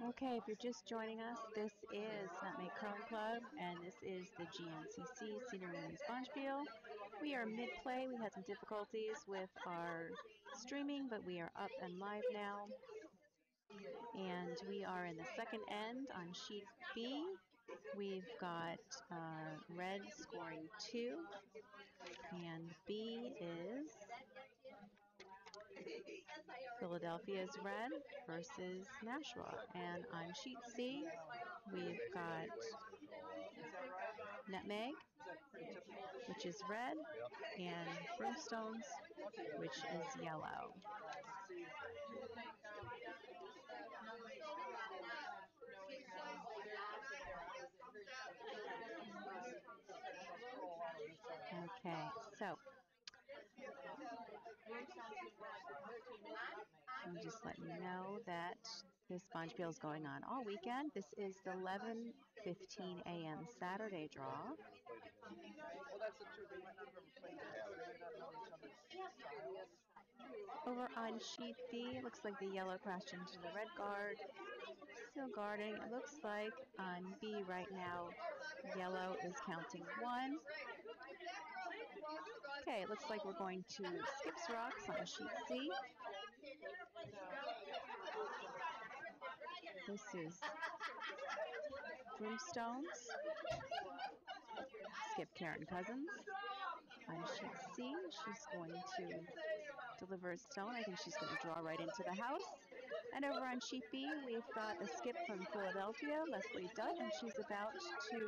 Okay, if you're just joining us, this is Nutmeg Curling Club, and this is the GNCC Scenery and Bonspiel. We are mid-play. We had some difficulties with our streaming, but we are up and live now. And we are in the second end on sheet B. We've got red scoring 2, and B is Philadelphia's red versus Nashua. And on sheet C, we've got Nutmeg, which is red, and Broomstones, which is yellow. Okay, so I'll just let you know that this Bonspiel is going on all weekend. This is the 11:15 a.m. Saturday draw. Over on sheet B, it looks like the yellow crashed into the red guard. Still guarding. It looks like on B right now, yellow is counting 1. Okay, it looks like we're going to Skip's Rocks on sheet C. This is Broomstones. Skip Karen Cousins. On sheet C, she's going to deliver a stone. I think she's going to draw right into the house. And over on sheet B, we've got a skip from Philadelphia, Leslie Dutt, and she's about to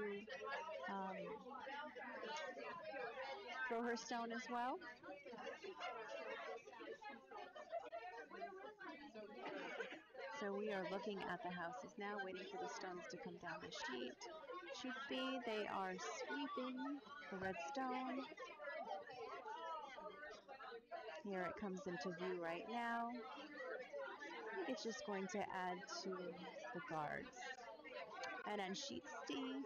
throw her stone as well. So we are looking at the houses now, waiting for the stones to come down the sheet. Sheet B, they are sweeping the red stone. Here it comes into view right now. It's just going to add to the guards. And on sheet C,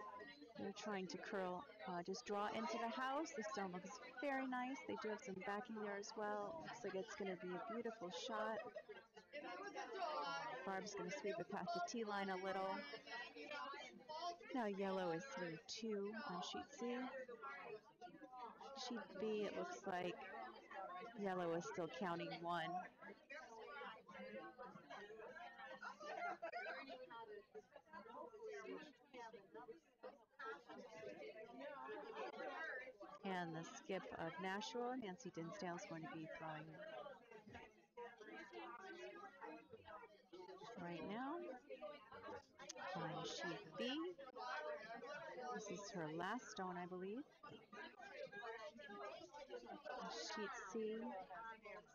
they're trying to curl, just draw into the house. The stone looks very nice. They do have some backing there as well. Looks like it's going to be a beautiful shot. Barb's going to sweep it past the T line a little. Now yellow is hitting 2 on sheet C. Sheet B, it looks like yellow is still counting 1. And the skip of Nashua, Nancy Dinsdale, is going to be throwing right now on sheet B. This is her last stone, I believe. Sheet C,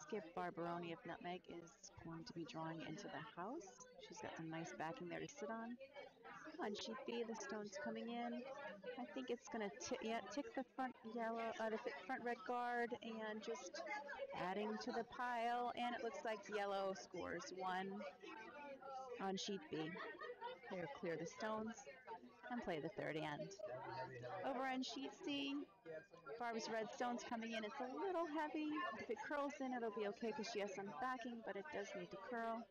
Skip Barbaroni of Nutmeg is going to be drawing into the house. She's got some nice backing there to sit on. On sheet B, the stone's coming in. I think it's going to tick the front yellow, the front red guard, and just adding to the pile. And it looks like yellow scores 1 on sheet B. They'll clear the stones and play the third end. Over on sheet C, Barb's red stone's coming in. It's a little heavy. If it curls in, it'll be okay because she has some backing, but it does need to curl.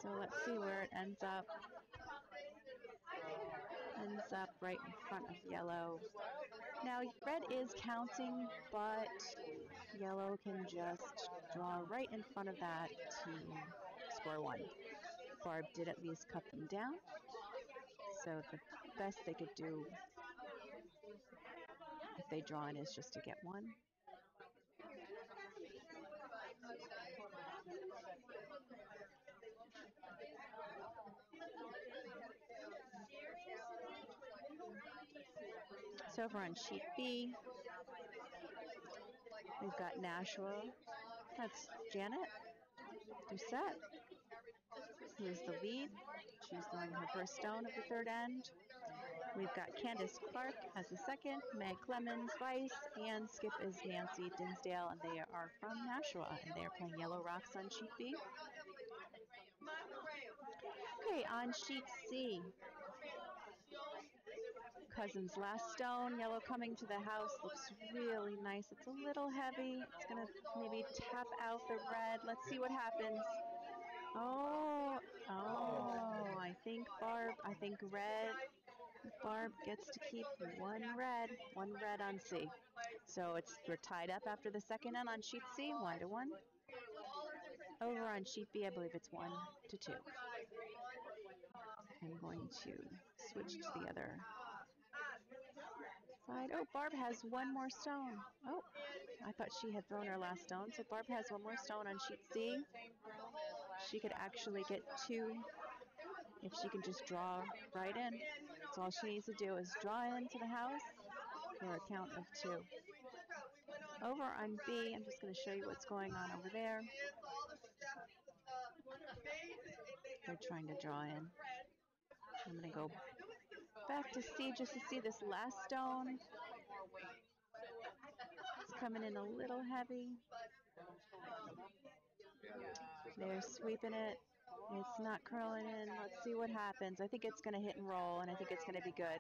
So let's see where it ends up. Ends up right in front of yellow. Now red is counting, but yellow can just draw right in front of that to score 1. Barb did at least cut them down. So the best they could do if they draw in is just to get 1. So over on sheet B, we've got Nashua. That's Janet Doucette, who's the lead. She's throwing her first stone of the third end. We've got Candace Clark as the second, Meg Clemens vice, and skip is Nancy Dinsdale, and they are from Nashua, and they are playing Yellow Rocks on sheet B. Okay, on sheet C, Cousin's last stone. Yellow coming to the house. Looks really nice. It's a little heavy. It's going to maybe tap out the red. Let's see what happens. Oh, I think Barb gets to keep one red on C. So we're tied up after the second end on sheet C, 1-1. Over on sheet B, I believe it's 1-2. I'm going to switch to the other side. Oh, Barb has one more stone. Oh, I thought she had thrown her last stone. So Barb has one more stone on sheet C. She could actually get 2 if she can just draw right in. So all she needs to do is draw into the house for a count of 2. Over on B, I'm just going to show you what's going on over there. They're trying to draw in. I'm going to go back to C just to see this last stone. It's coming in a little heavy. They're sweeping it. It's not curling in. Let's see what happens. I think it's going to hit and roll, and I think it's going to be good.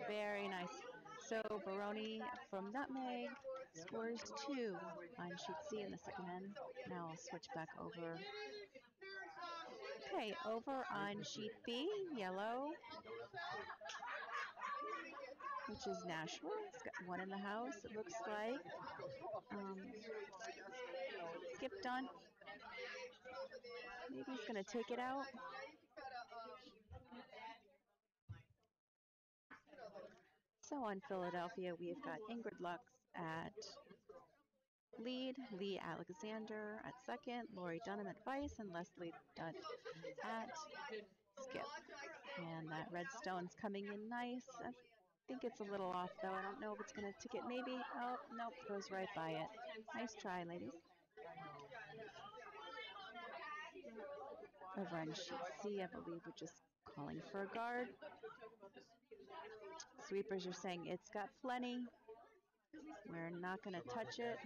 Very nice. So Baroni from Nutmeg scores 2 on sheet C in the second end. Now I'll switch back over. Okay, over on sheet B, yellow, which is Nashua. It's got 1 in the house, it looks like. Skipped on. Maybe he's going to take it out. So on Philadelphia, we've got Ingrid Lux at lead, Lee Alexander at second, Lori Dunham at vice, and Leslie Dutt at skip. And that red stone's coming in nice. I think it's a little off, though. I don't know if it's going to tick it. Maybe. Oh, nope, goes right by it. Nice try, ladies. Over on sheet C, I believe we're just calling for a guard. Sweepers are saying it's got plenty. We're not going to touch it.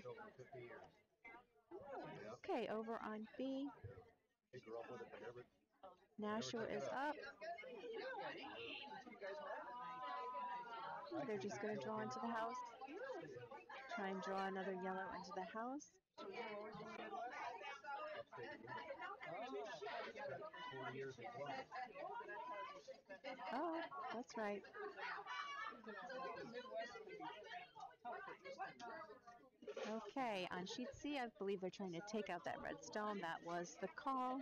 Okay, over on B. Nashua is up. They're just going to draw into the house. Try and draw another yellow into the house. Oh, that's right. Okay, on sheet C, I believe they're trying to take out that red stone. That was the call.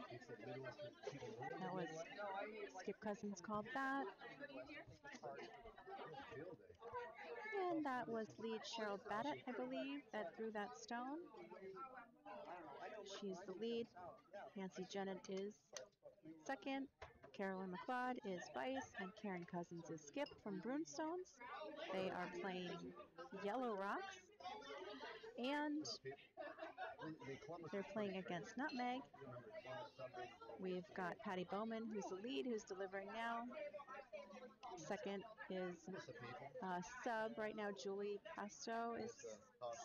That was Skip Cousins called that. And that was lead Cheryl Badett, I believe, that threw that stone. She's the lead. Nancy Jennett is second. Carolyn McLeod is vice, and Karen Cousins is skip from Broomstones. They are playing Yellow Rocks, and they're playing against Nutmeg. We've got Patty Bowman, who's the lead, who's delivering now. Second is sub right now. Julie Pasto is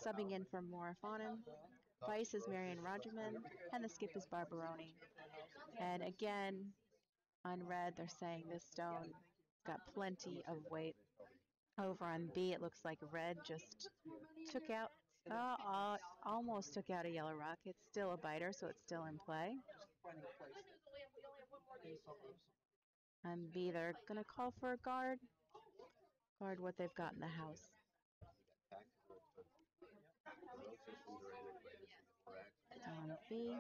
subbing in for Maura Fawnin. Vice is Marion Rogerman, and the skip is Barbaroni. And again, on red, they're saying this stone got plenty of weight. Over on B, it looks like red just took out, almost took out a yellow rock. It's still a biter, so it's still in play. On B, they're going to call for a guard. Guard what they've got in the house. On B,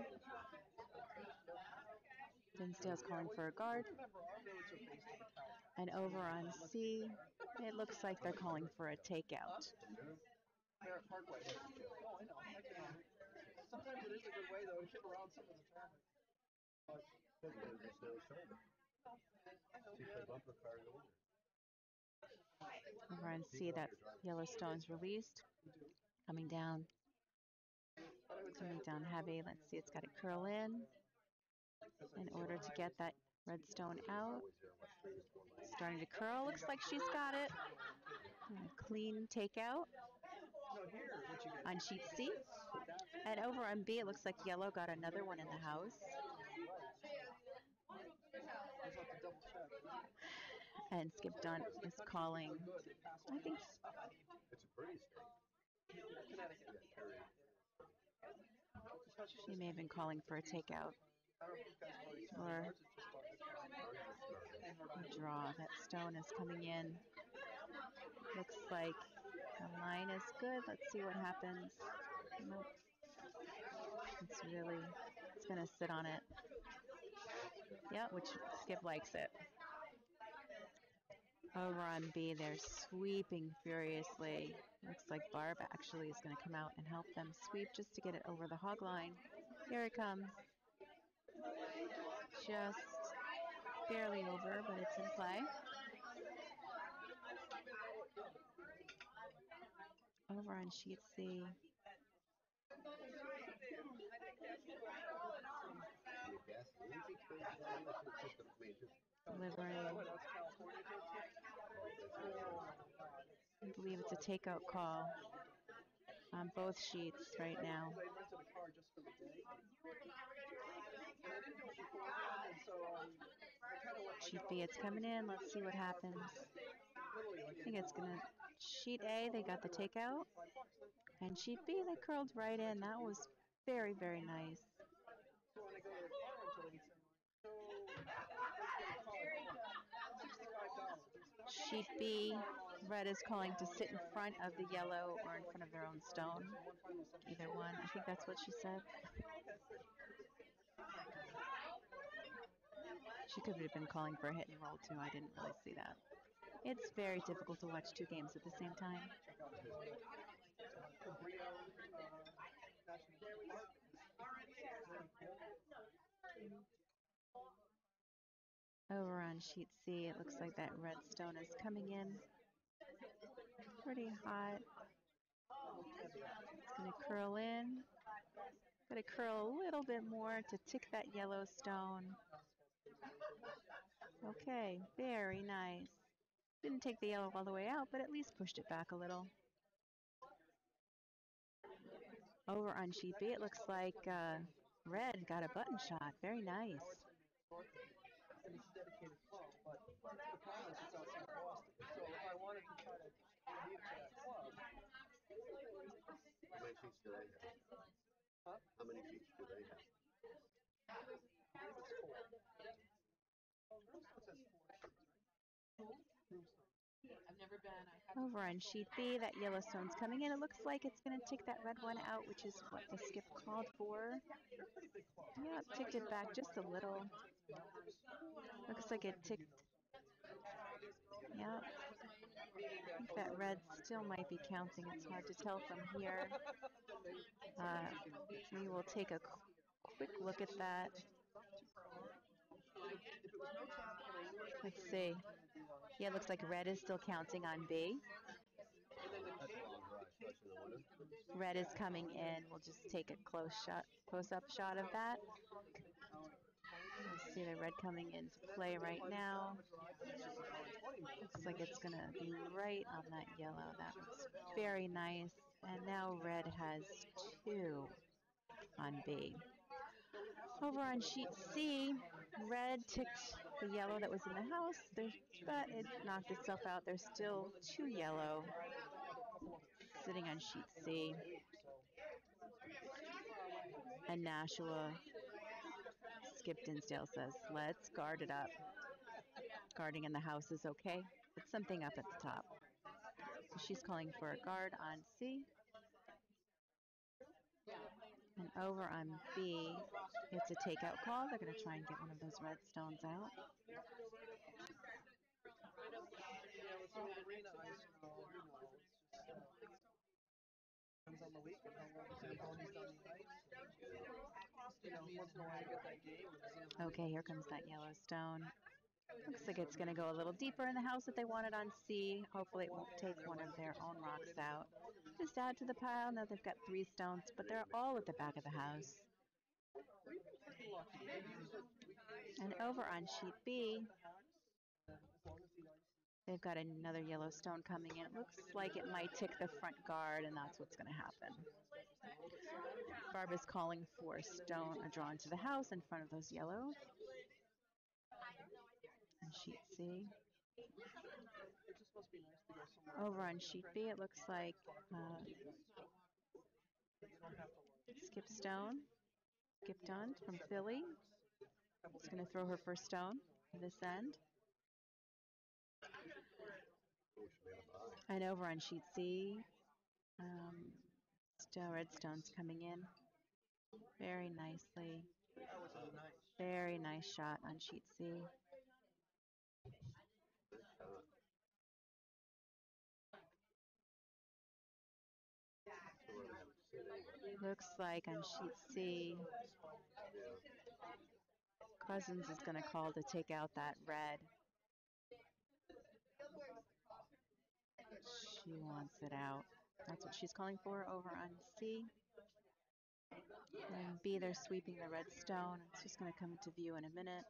Dinsdale's calling for a guard. And over on C, it looks like they're calling for a takeout. Over on C, that Yellowstone's released. Coming down heavy. Let's see, it's got to curl in order to get that red stone out. Starting to curl. Looks like she's got it. Clean takeout on sheet C. And over on B, it looks like yellow got another one in the house. And Skip Dunt is calling, I think she may have been calling for a takeout or a draw. That stone is coming in. Looks like the line is good. Let's see what happens. Nope. It's going to sit on it. Yeah, which Skip likes it. Over on B, they're sweeping furiously. Looks like Barb actually is going to come out and help them sweep just to get it over the hog line. Here it comes. Just barely over, but it's in play. Over on sheet C. Delivering. I believe it's a takeout call on both sheets right now. Sheet B, it's coming in. Let's see what happens. I think it's going to... Sheet A, they got the takeout. And sheet B, they curled right in. That was very, very nice. Sheet B, red is calling to sit in front of the yellow or in front of their own stone. Either one. I think that's what she said. She could have been calling for a hit and roll too. I didn't really see that. It's very difficult to watch two games at the same time. Over on sheet C, it looks like that red stone is coming in pretty hot. It's going to curl in. Going to curl a little bit more to tick that yellow stone. Okay, very nice. Didn't take the yellow all the way out, but at least pushed it back a little. Over on sheet B, it looks like red got a button shot. Very nice. How many sheets do they have? Over on sheet B, that yellow stone's coming in. It looks like it's going to tick that red one out, which is what the Skip called for. Yeah, it ticked it back just a little. Looks like it ticked. Yeah. I think that red still might be counting. It's hard to tell from here. We will take a quick look at that. Let's see. Yeah, it looks like red is still counting on B. Red is coming in. We'll just take a close-up shot of that. Let's see the red coming into play right now. Looks like it's going to be right on that yellow. That was very nice. And now red has 2 on B. Over on sheet C, red ticked the yellow that was in the house, but it knocked itself out. There's still 2 yellow sitting on sheet C. And Nashua, Skip Dinsdale says, let's guard it up. Guarding in the house is okay. Put something up at the top. So she's calling for a guard on C. And over on B, it's a takeout call. They're going to try and get one of those red stones out. Okay, here comes that yellow stone. Looks like it's going to go a little deeper in the house if they want it on C. Hopefully it won't take one of their own rocks out. Just add to the pile. Now they've got 3 stones, but they're all at the back of the house. And over on sheet B, they've got another yellow stone coming in. It looks like it might tick the front guard, and that's what's going to happen. Barb is calling for stone drawn to the house in front of those yellows. And sheet C. Over on sheet B, it looks like Skip Stone, Skip Dunt from Philly. She's going to throw her first stone this end. And over on sheet C, Redstone's coming in very nicely. Very nice shot on sheet C. Looks like on sheet C, Cousins is going to call to take out that red. She wants it out. That's what she's calling for over on C. And B, they're sweeping the red stone. It's just going to come into view in a minute.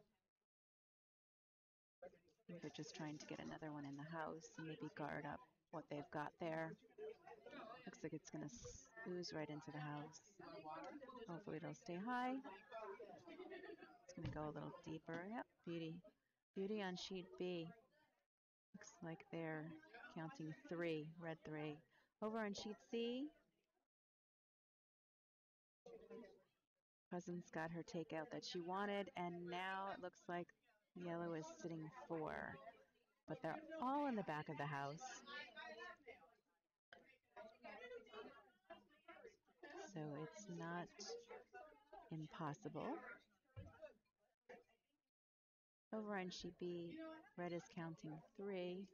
I think they're just trying to get another one in the house and maybe guard up what they've got there. Looks like it's going to ooze right into the house. Hopefully it'll stay high. It's going to go a little deeper. Yep, beauty. Beauty on sheet B. Looks like they're counting 3, red 3. Over on sheet C, Cousins got her takeout that she wanted, and now it looks like yellow is sitting 4. But they're all in the back of the house. So it's not impossible. Over on sheet B, red is counting 3.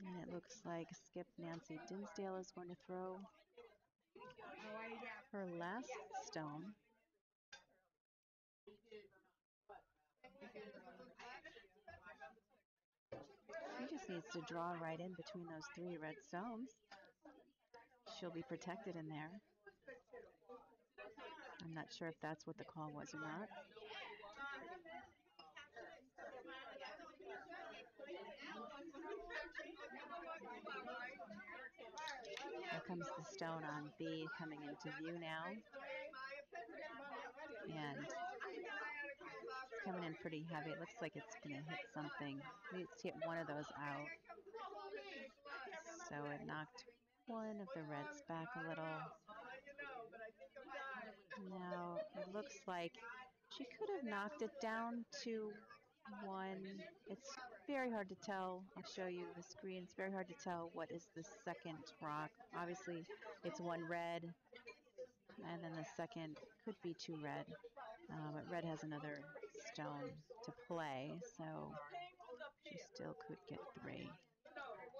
And it looks like Skip Nancy Dinsdale is going to throw her last stone. She just needs to draw right in between those 3 red stones. She'll be protected in there. I'm not sure if that's what the call was or not. Here comes the stone on B coming into view now. And it's coming in pretty heavy. It looks like it's going to hit something. It's hit one of those out. So it knocked one of the reds back a little. Now it looks like she could have knocked it down to 1. It's very hard to tell. I'll show you the screen. It's very hard to tell what is the second rock. Obviously, it's 1 red, and then the second could be 2 red. But red has another stone to play, so she still could get 3.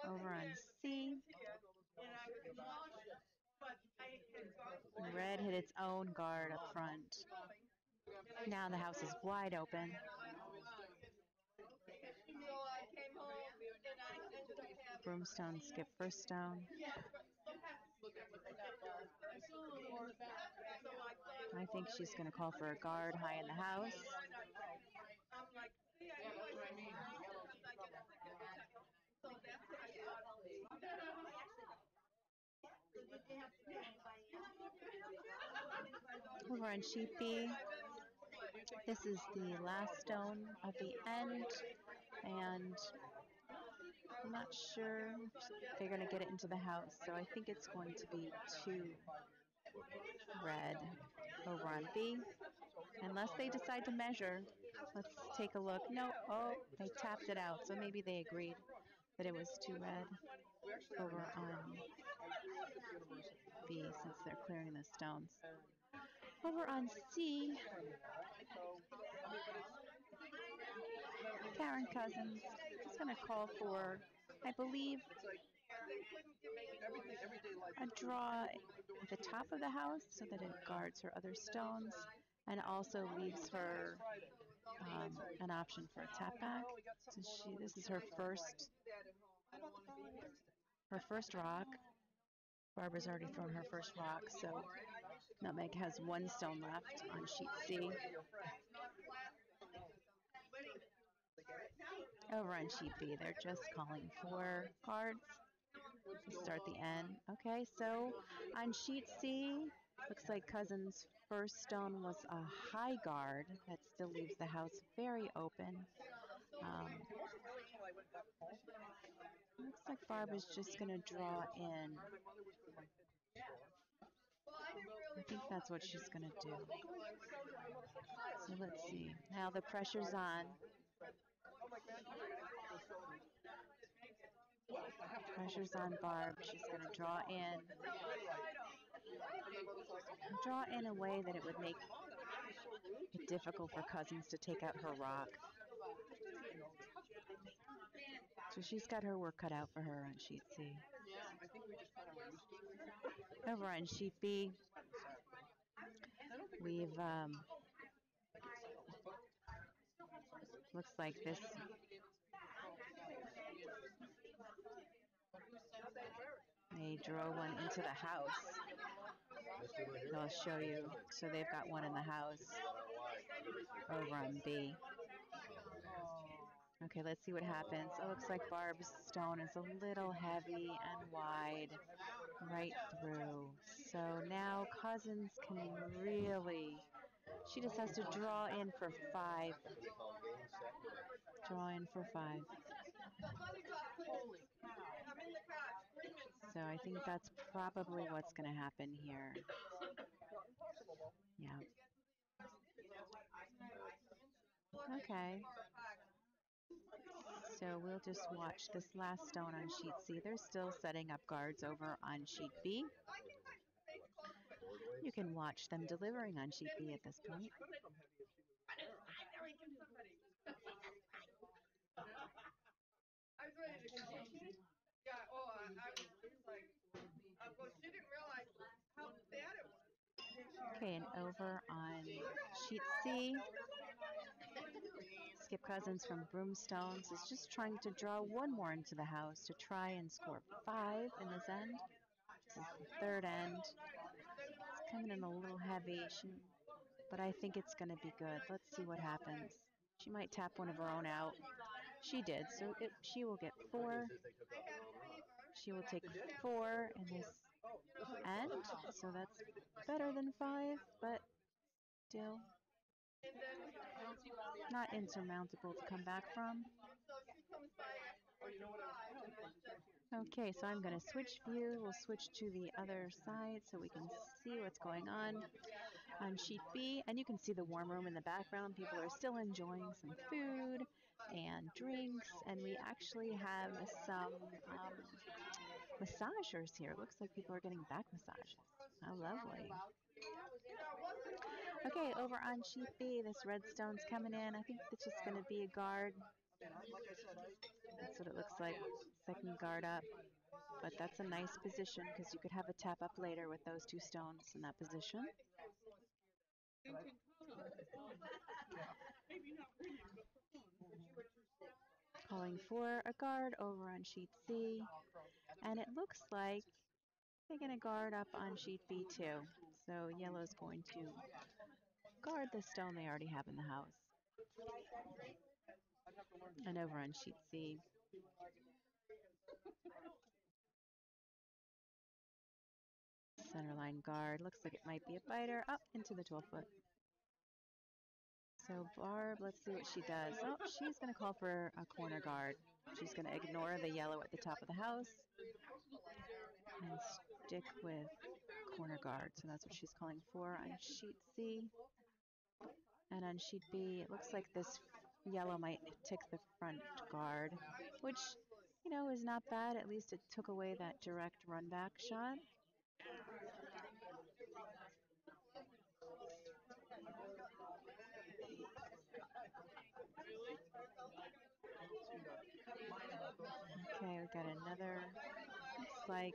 Over on C, red hit its own guard up front. Now the house is wide open. Broomstones skip first stone. I think she's going to call for a guard high in the house. Over on sheet B, this is the last stone at the end, and I'm not sure if they're going to get it into the house, so I think it's going to be 2 red over on B. Unless they decide to measure. Let's take a look. No, oh, they tapped it out, so maybe they agreed that it was 2 red over on B since they're clearing the stones. Over on C, Karen Cousins is going to call for, I believe, a draw at the top of the house so that it guards her other stones and also leaves her an option for a tap back. So this is her first rock. Barbara's already thrown her first rock, so Nutmeg has 1 stone left on sheet C. Over on sheet B, they're just calling for cards to start the end. Okay, so on sheet C, looks like Cousins first stone was a high guard that still leaves the house very open. Looks like Barb is just going to draw in. I think that's what she's going to do. So let's see. Now the pressure's on. Pressure's on Barb. She's going to draw in. Draw in a way that it would make it difficult for Cousins to take out her rock. So she's got her work cut out for her on sheet C. Over on sheet B, we've looks like this they drove one into the house. I'll show you. So they've got one in the house over on B. Okay, let's see what happens. It looks like Barb's stone is a little heavy and wide right through. So now Cousins can really, she just has to draw in for 5. Draw in for 5. So I think that's probably what's going to happen here. Yeah. Okay. So we'll just watch this last stone on sheet C. They're still setting up guards over on sheet B. You can watch them delivering on sheet B at this point. Okay, and over on sheet C, Skip Cousins from Broomstones is just trying to draw one more into the house to try and score 5 in this end. This is the third end. It's coming in a little heavy, but I think it's going to be good. Let's see what happens. She might tap one of her own out. She did, so she will get 4. She will take 4 in this end, so that's better than 5, but still not insurmountable to come back from. Okay, so I'm going to switch view. We'll switch to the other side so we can see what's going on sheet B. And you can see the warm room in the background. People are still enjoying some food and drinks. And we actually have some massagers here. Looks like people are getting back massages. How lovely. Okay, over on sheet B, this redstone's coming in. I think it's just going to be a guard. That's what it looks like. Second guard up. But that's a nice position because you could have a tap up later with those 2 stones in that position. Calling for a guard over on sheet C. And it looks like they're going to guard up on sheet B too. So yellow's going to guard the stone they already have in the house. And over on sheet C, centerline guard. Looks like it might be a biter. Up into the 12-foot. So Barb, let's see what she does. Oh, she's going to call for a corner guard. She's going to ignore the yellow at the top of the house and stick with corner guard. So that's what she's calling for on sheet C. And on sheet B, it looks like this yellow might tick the front guard, which, you know, is not bad. At least it took away that direct run back shot. Okay, we got another, looks like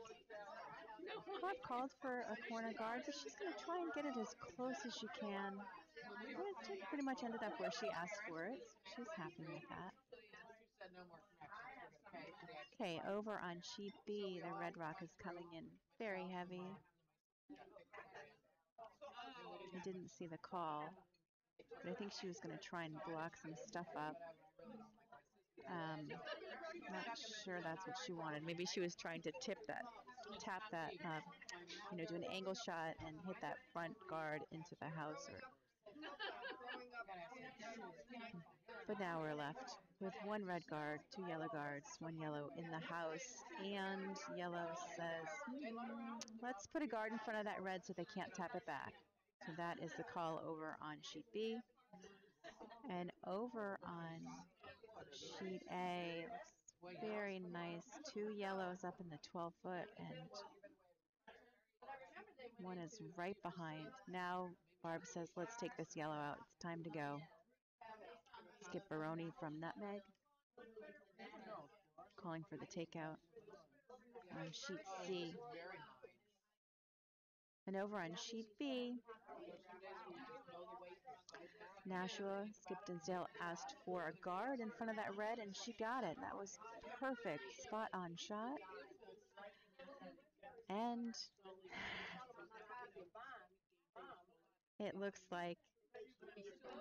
Bob called for a corner guard, but she's going to try and get it as close as she can. It pretty much ended up where she asked for it. She's happy with that. Okay, over on sheet B, the red rock is coming in very heavy. I didn't see the call, but I think she was going to try and block some stuff up. Not sure that's what she wanted. Maybe she was trying to tap that do an angle shot and hit that front guard into the house. But now we're left with one red guard, two yellow guards, one yellow in the house, and yellow says, let's put a guard in front of that red so they can't tap it back. So that is the call over on sheet B. And over on sheet A, looks very nice. Two yellows up in the 12-foot, and one is right behind. Now Barb says, let's take this yellow out. It's time to go. Skip Baroni from Nutmeg, calling for the takeout on sheet C. And over on sheet B, Nashua, Skip Dinsdale asked for a guard in front of that red, and she got it. That was perfect, spot on shot. And it looks like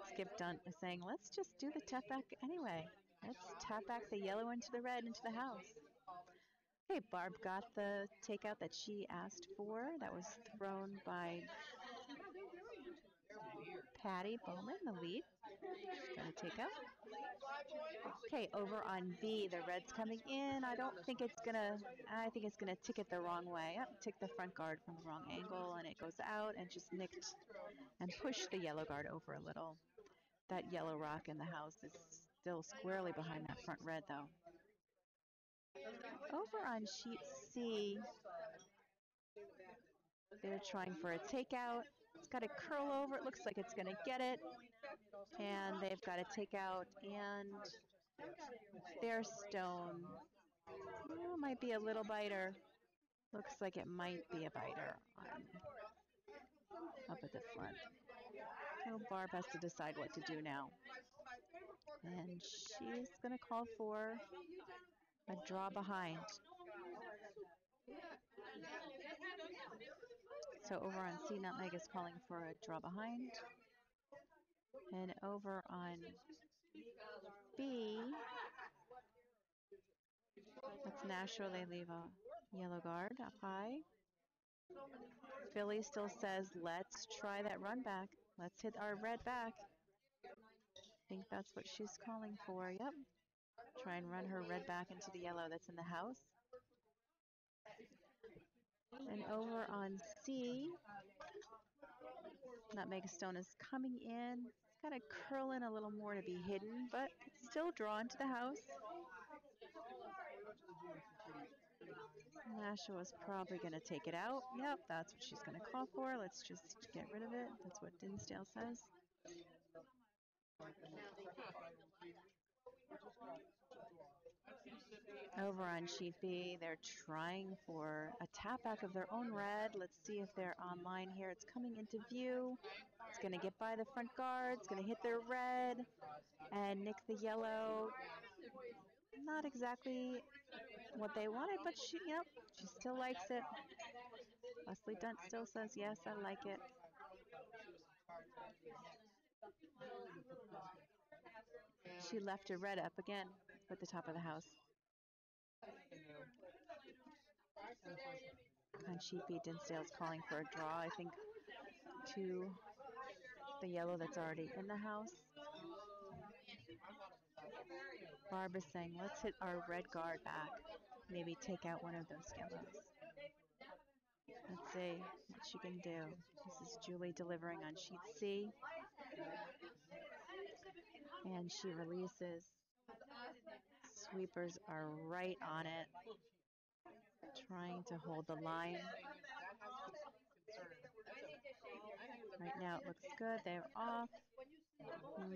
Skip Dunt is saying, let's just do the tap back anyway. Let's tap back the yellow into the red into the house. Okay, Barb got the takeout that she asked for. That was thrown by Patty Bowman, the lead. She's got a takeout. Okay, over on B, the red's coming in. I think it's gonna ticket the wrong way. Yep, tick the front guard from the wrong angle, and it goes out and just nicked and pushed the yellow guard over a little. That yellow rock in the house is still squarely behind that front red, though. Over on sheet C, they're trying for a takeout. It's got to curl over. It looks like it's going to get it. And they've got a takeout, and their stone might be a little biter. Looks like it might be a biter up at the front. So Barb has to decide what to do now. And she's going to call for a draw behind. So over on C, Nutmeg is calling for a draw behind. And over on B, that's Nashua. They leave a yellow guard up high. Philly still says, let's try that run back. Let's hit our red back. I think that's what she's calling for. Yep. Try and run her red back into the yellow that's in the house. And over on C, Nutmeg Stone is coming in. It's got to curl in a little more to be hidden, but it's still drawn to the house. Nashua is probably going to take it out. Yep, that's what she's going to call for. Let's just get rid of it. That's what Dinsdale says. Over on sheet B, they're trying for a tap back of their own red. Let's see if they're online here. It's coming into view. It's going to get by the front guard. It's going to hit their red and nick the yellow. Not exactly what they wanted, but she still likes it. Leslie Dunt still says, yes, I like it. She left her red up again at the top of the house. On sheet B, Dinsdale's calling for a draw, I think, to the yellow that's already in the house. Barb is saying, let's hit our red guard back. Maybe take out one of those yellows. Let's see what she can do. This is Julie delivering on sheet C. And she releases. Sweepers are right on it, trying to hold the line. Right now it looks good. They're off.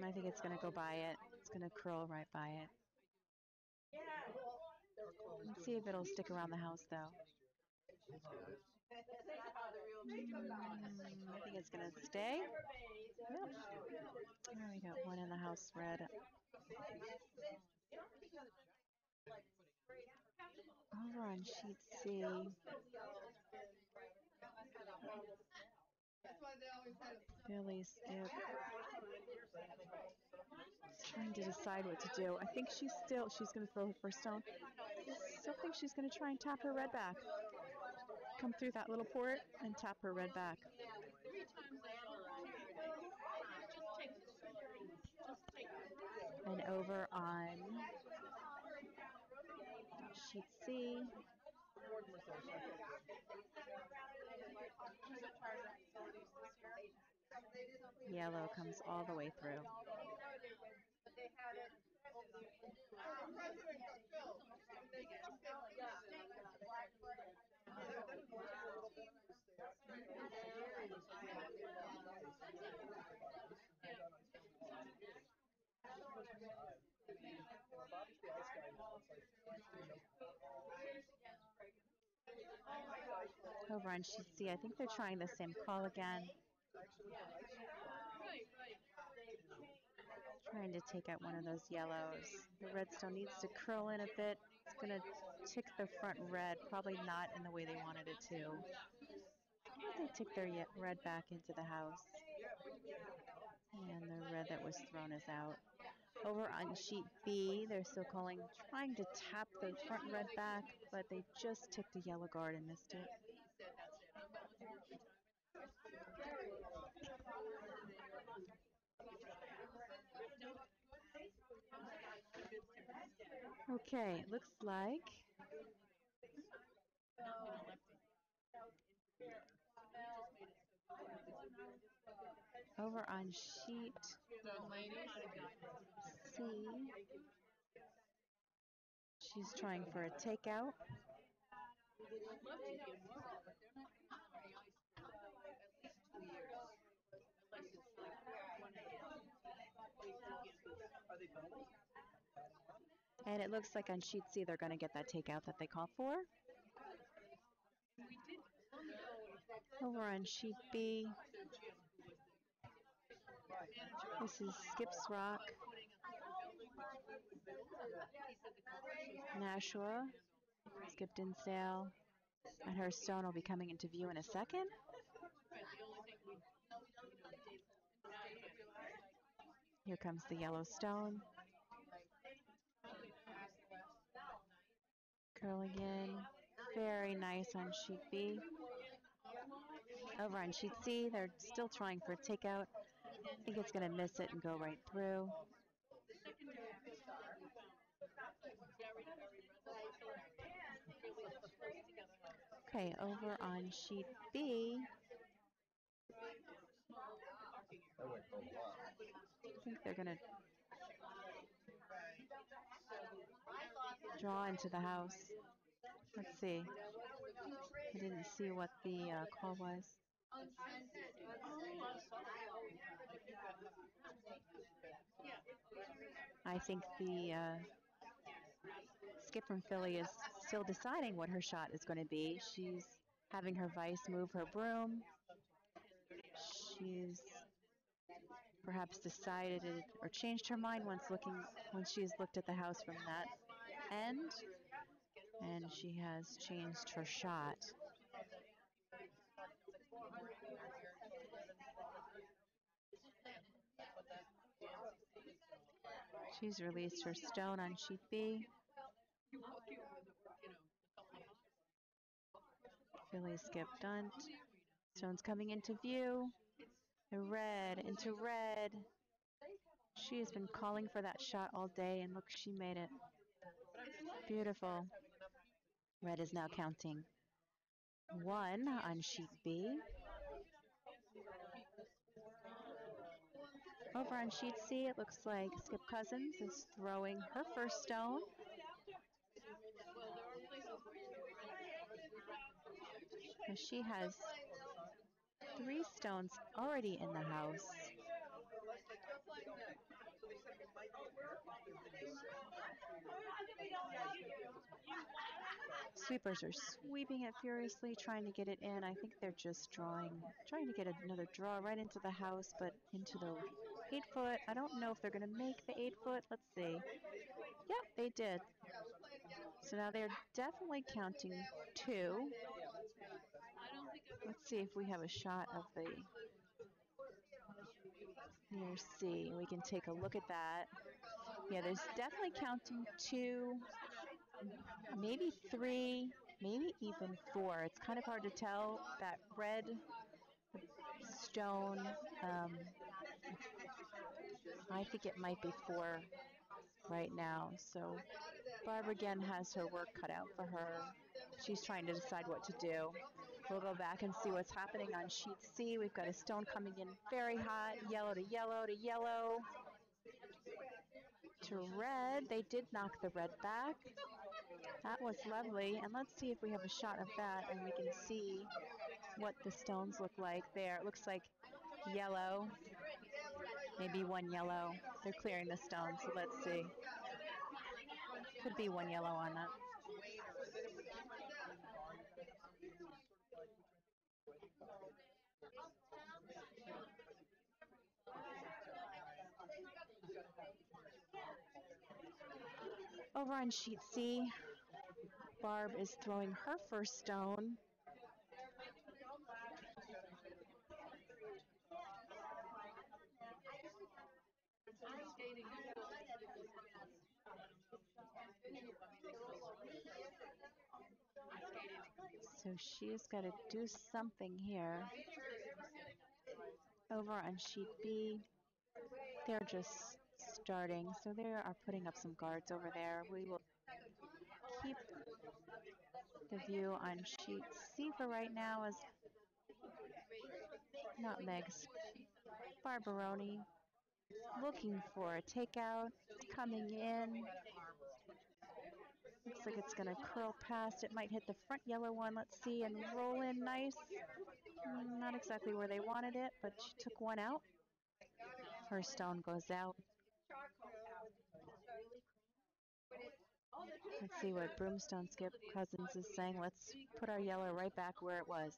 I think it's going to go by it. It's going to curl right by it. Let's see if it'll stick around the house, though. I think it's going to stay. Yep. There we go. One in the house red. Over on sheet C. Philly Skip. Trying to decide what to do. I think she's going to throw her first stone. I still think she's going to try and tap her red back. come through that little port and tap her red back. And over on sheet C, yellow comes all the way through. Over on sheet C, I think they're trying the same call again. Trying to take out one of those yellows. The redstone needs to curl in a bit. It's going to tick the front red, probably not in the way they wanted it to. They tick their red back into the house. And the red that was thrown is out. Over on sheet B, they're still trying to tap the front red back, but they just ticked the yellow guard and missed it. Okay, it looks like over on sheet C, she's trying for a takeout. And it looks like on sheet C they're going to get that takeout that they called for. Over on sheet B, this is Skip's Rock. Nashua, Skip didn't sail, and her stone will be coming into view in a second. Here comes the yellow stone. Curling in, very nice on sheet B. Over on sheet C, they're still trying for a takeout. I think it's going to miss it and go right through. Okay, over on sheet B, I think they're going to draw into the house. Let's see. I didn't see what the call was. I think the Skip from Philly is still deciding what her shot is going to be. She's having her vice move her broom. She's perhaps decided or changed her mind once she's looked at the house from that end, and she has changed her shot. She's released her stone on sheet B. Philly Skip dunt. Stone's coming into view. The red into red. She has been calling for that shot all day, and look, she made it. Beautiful. Red is now counting 1 on sheet B. Over on sheet C, it looks like Skip Cousins is throwing her first stone. She has 3 stones already in the house. Sweepers are sweeping it furiously, trying to get it in. I think they're just trying to get another draw right into the house, but into the 8-foot. I don't know if they're going to make the 8-foot. Let's see. Yeah, they did. So now they're definitely counting 2. Let's see if we have a shot of the near C. We can take a look at that. Yeah, there's definitely counting 2, maybe 3. maybe even 4. It's kind of hard to tell. That red stone, I think it might be 4 right now. So Barb again has her work cut out for her. She's trying to decide what to do. We'll go back and see what's happening on sheet C. We've got a stone coming in very hot, yellow to yellow to yellow to red. They did knock the red back. That was lovely. And let's see if we have a shot of that and we can see what the stones look like there. It looks like yellow, maybe 1 yellow. They're clearing the stone, so let's see. Could be 1 yellow on that. Over on sheet C, Barb is throwing her first stone. So she's got to do something here. Over on sheet B, they're just starting. So they are putting up some guards over there. We will keep the view on sheet C for right now as Nutmeg's Barbaroni looking for a takeout, coming in. Looks like it's going to curl past. It might hit the front yellow one. Let's see, and roll in nice. Not exactly where they wanted it, but she took one out. Her stone goes out. Let's see what Broomstone Skip Cousins is saying. Let's put our yellow right back where it was.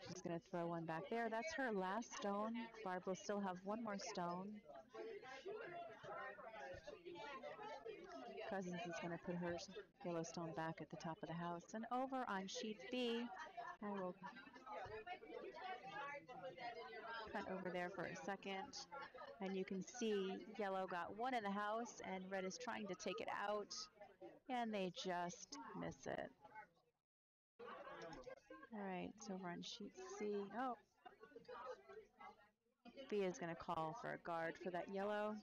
She's going to throw one back there. That's her last stone. Barb will still have one more stone. Cousins is going to put her yellow stone back at the top of the house. And over on sheet B, I will cut over there for a second. And you can see yellow got one in the house and red is trying to take it out. And they just miss it. All right, it's over on sheet C. Oh, B is going to call for a guard for that yellow.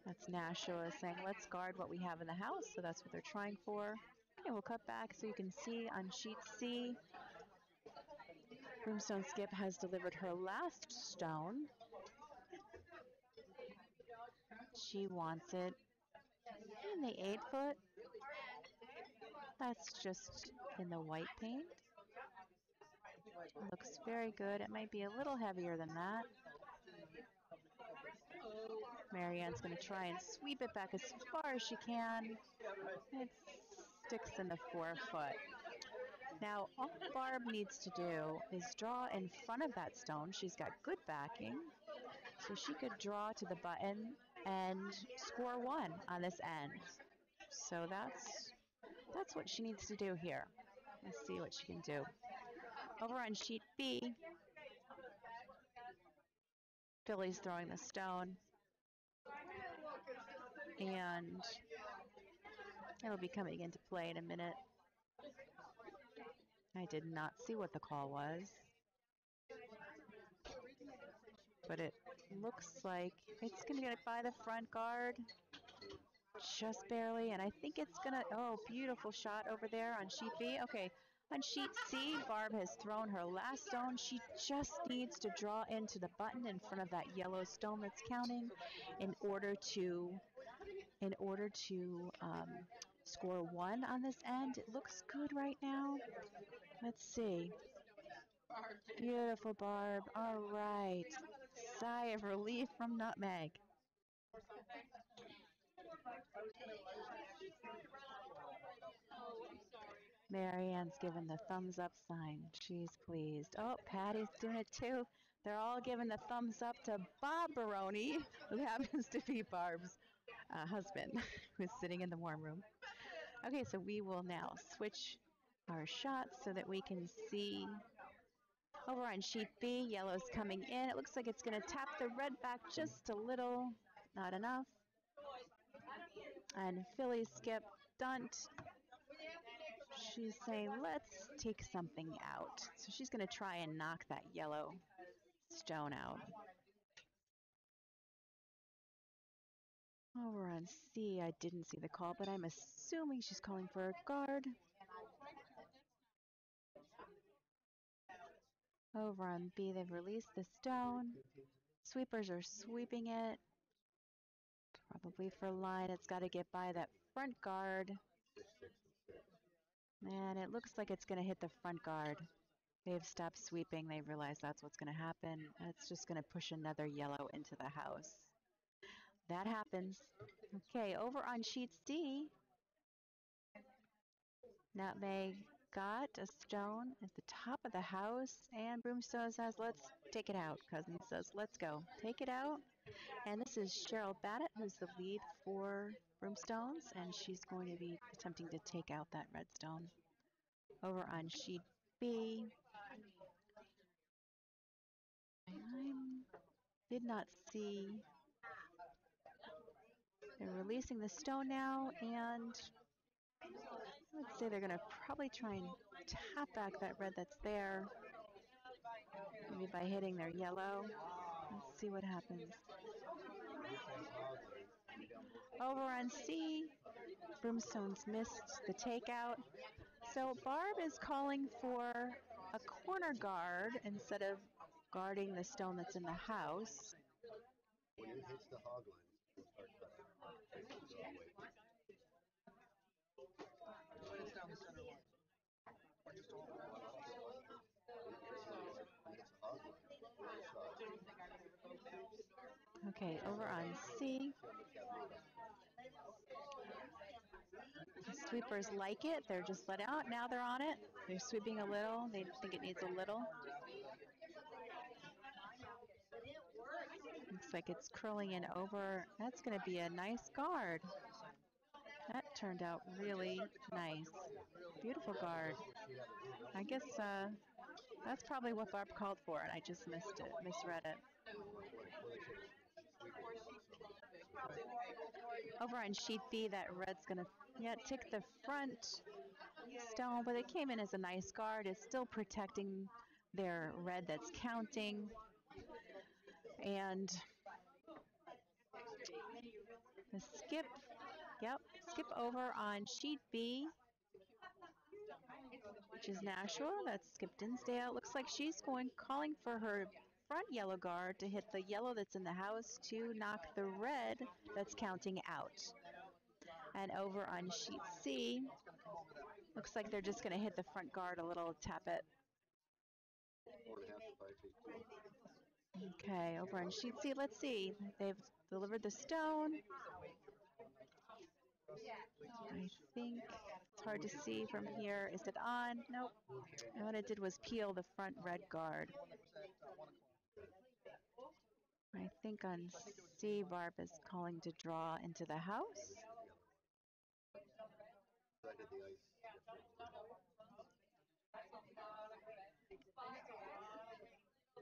That's Nashua saying, let's guard what we have in the house. So that's what they're trying for. Okay, we'll cut back so you can see on sheet C, Broomstone Skip has delivered her last stone. She wants it in the 8-foot. That's just in the white paint. Looks very good. It might be a little heavier than that. Marianne's going to try and sweep it back as far as she can. It sticks in the 4-foot. Now, all Barb needs to do is draw in front of that stone. She's got good backing, so she could draw to the button and score 1 on this end. So that's what she needs to do here. Let's see what she can do. Over on sheet B, Philly's throwing the stone, and it'll be coming into play in a minute. I did not see what the call was, but it looks like it's going to get by the front guard just barely, and I think it's going to, oh, beautiful shot over there on sheet B. Okay, on sheet C, Barb has thrown her last stone. She just needs to draw into the button in front of that yellow stone that's counting in order to score 1 on this end. It looks good right now. Let's see. Beautiful, Barb. All right. Sigh of relief from Nutmeg. Marianne's given the thumbs up sign. She's pleased. Oh, Patty's doing it too. They're all giving the thumbs up to Bob Baroni, who happens to be Barb's husband, who's sitting in the warm room. Okay, so we will now switch our shots so that we can see. Over on sheet B, yellow's coming in. It looks like it's going to tap the red back just a little. Not enough. And Philly Skip stunt. She's saying, let's take something out. So she's going to try and knock that yellow stone out. Over on C, I didn't see the call, but I'm assuming she's calling for a guard. Over on B, they've released the stone. Sweepers are sweeping it. Probably for line, it's got to get by that front guard. And it looks like it's going to hit the front guard. They've stopped sweeping. They realize that's what's going to happen. It's just going to push another yellow into the house. That happens. Okay, over on sheet C, Nutmeg got a stone at the top of the house, and Broomstones says, let's take it out. Cousin says, let's go. Take it out. And this is Cheryl Badett, who's the lead for Broomstones, and she's going to be attempting to take out that red stone. Over on sheet B, I did not see. They're releasing the stone now, and let's say they're going to probably try and tap back that red that's there, maybe by hitting their yellow. Let's see what happens. Over on C, Broomstones missed the takeout. So Barb is calling for a corner guard instead of guarding the stone that's in the house. When it hits the hog lines, it'll start cutting. Down the center line. Or just all. Okay, over on C. The sweepers like it. They're just let out. Now they're on it. They're sweeping a little. They think it needs a little. Looks like it's curling in over. That's going to be a nice guard. That turned out really nice. Beautiful guard. I guess that's probably what Barb called for, and I just misread it. Over on sheet B, that red's going to tick the front stone, but it came in as a nice guard. It's still protecting their red that's counting. And the skip over on sheet B, which is Nashua. That's Skip Dinsdale. Looks like she's calling for her front yellow guard to hit the yellow that's in the house to knock the red that's counting out. And over on sheet C, looks like they're just going to hit the front guard a little, tap it. Okay, over on sheet C, let's see. They've delivered the stone. I think it's hard to see from here. Is it on? Nope. And what it did was peel the front red guard. I think on C, Barb is calling to draw into the house.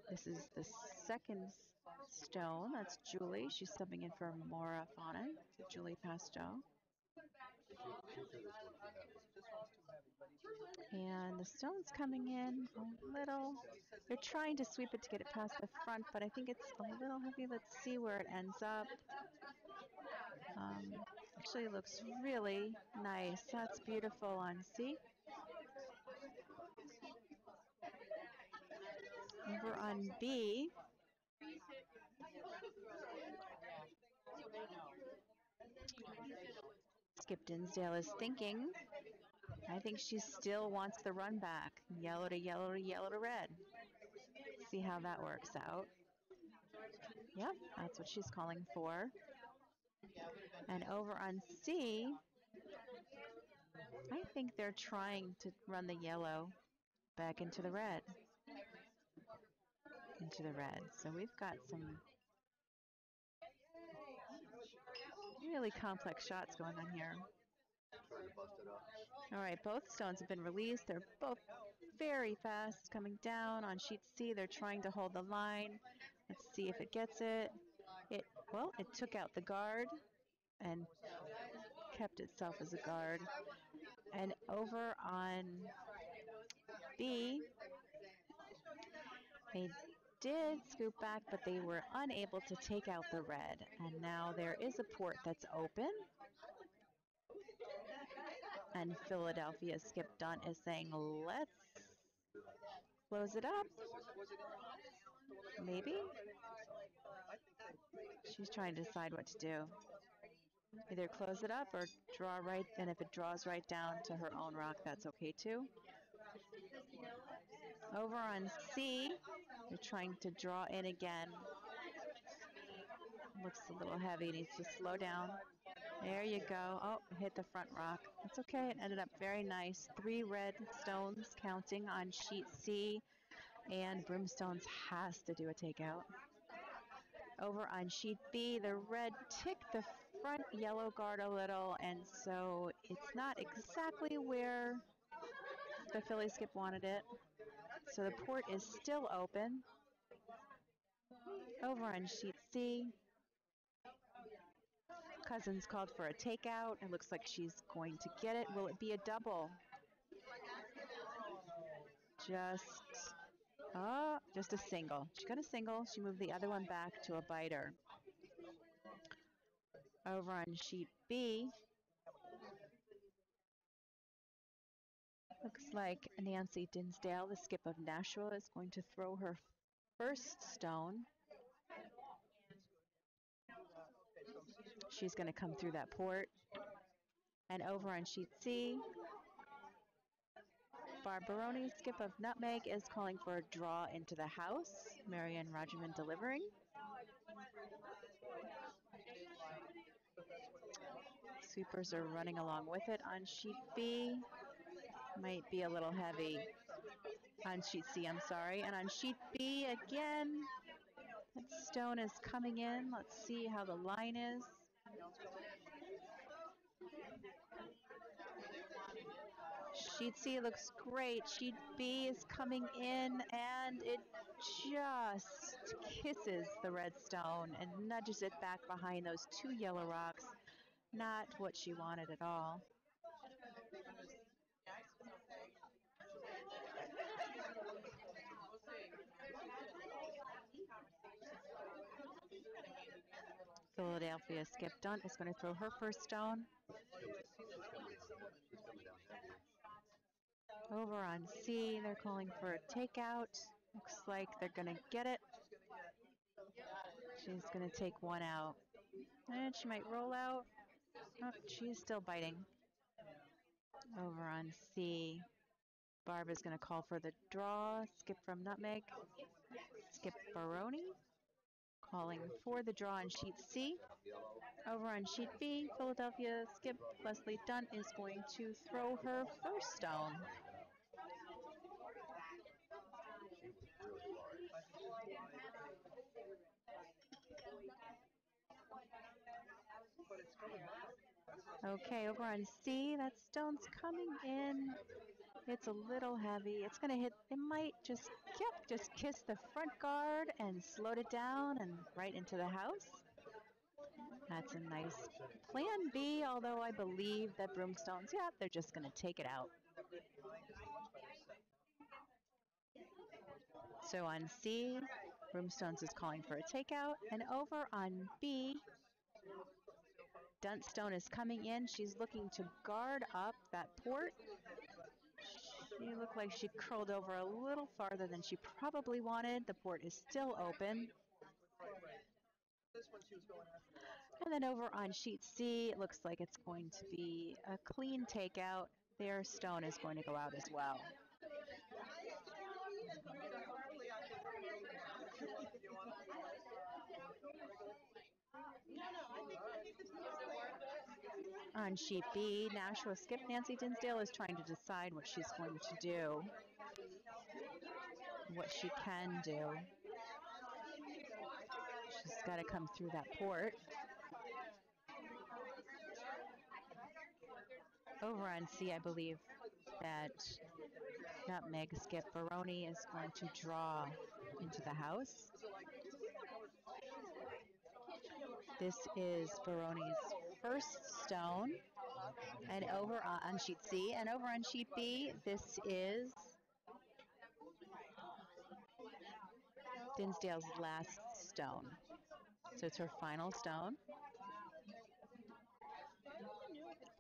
This is the second stone. That's Julie. She's subbing in for Maura Fauna. So Julie passed Joe. And the stone's coming in a little. They're trying to sweep it to get it past the front, but I think it's a little heavy. Let's see where it ends up. Actually looks really nice. That's beautiful on C. Over on B, Skip Dinsdale is thinking. I think she still wants the run back. Yellow to yellow to yellow to red. See how that works out. Yep, that's what she's calling for. And over on C, I think they're trying to run the yellow back into the red. So we've got some really complex shots going on here. All right, both stones have been released. They're both very fast coming down. On sheet C, they're trying to hold the line. Let's see if it gets it. It took out the guard and kept itself as a guard. And over on B, they did scoop back, but they were unable to take out the red. And now there is a port that's open. And Philadelphia Skip Dunt is saying, let's close it up. Maybe? She's trying to decide what to do. Either close it up or draw right, and if it draws right down to her own rock, that's okay too. Over on C, they're trying to draw in again. Looks a little heavy, needs to slow down. There you go. Oh, hit the front rock. It's okay, it ended up very nice. 3 red stones counting on sheet C, and Broomstones has to do a takeout. Over on sheet B, the red ticked the front yellow guard a little, and so it's not exactly where the Philly Skip wanted it. So the port is still open. Over on sheet C, Cousins called for a takeout. It looks like she's going to get it. Will it be a double? Just a single. She got a single. She moved the other one back to a biter. Over on sheet B, looks like Nancy Dinsdale, the skip of Nashua, is going to throw her first stone. She's going to come through that port. And over on sheet C, Barbaroni, skip of Nutmeg, is calling for a draw into the house. Marianne Rogerman delivering. Sweepers are running along with it on sheet B. Might be a little heavy. On sheet C, I'm sorry. And on sheet B, again, that stone is coming in. Let's see how the line is. Sheet C looks great. Sheet B is coming in, and it just kisses the red stone and nudges it back behind those 2 yellow rocks. Not what she wanted at all. Philadelphia Skip Dunt is going to throw her first stone. Over on C, they're calling for a takeout. Looks like they're going to get it. She's going to take one out. And she might roll out. Oh, she's still biting. Over on C, Barb is going to call for the draw. Skip from Nutmeg. Skip Baroni, calling for the draw on sheet C. Over on sheet B, Philadelphia Skip Leslie Dunt is going to throw her first stone. Okay, over on C, that stone's coming in. It's a little heavy. It's going to hit, it might just kiss the front guard and slowed it down and right into the house. That's a nice plan B, although I believe that Broomstones, they're just going to take it out. So on C, Broomstones is calling for a takeout. And over on B, Duntstone is coming in. She's looking to guard up that port. She looked like she curled over a little farther than she probably wanted. The port is still open. And then over on sheet C, it looks like it's going to be a clean takeout. Their stone is going to go out as well. On sheet B, Nashua Skip Nancy Dinsdale is trying to decide what she's going to do, what she can do. She's got to come through that port. Over on C, I believe that Nutmeg Skip Baroni is going to draw into the house. This is Baroni's first stone. And over on sheet C, and over on sheet B, this is Dinsdale's last stone. So it's her final stone.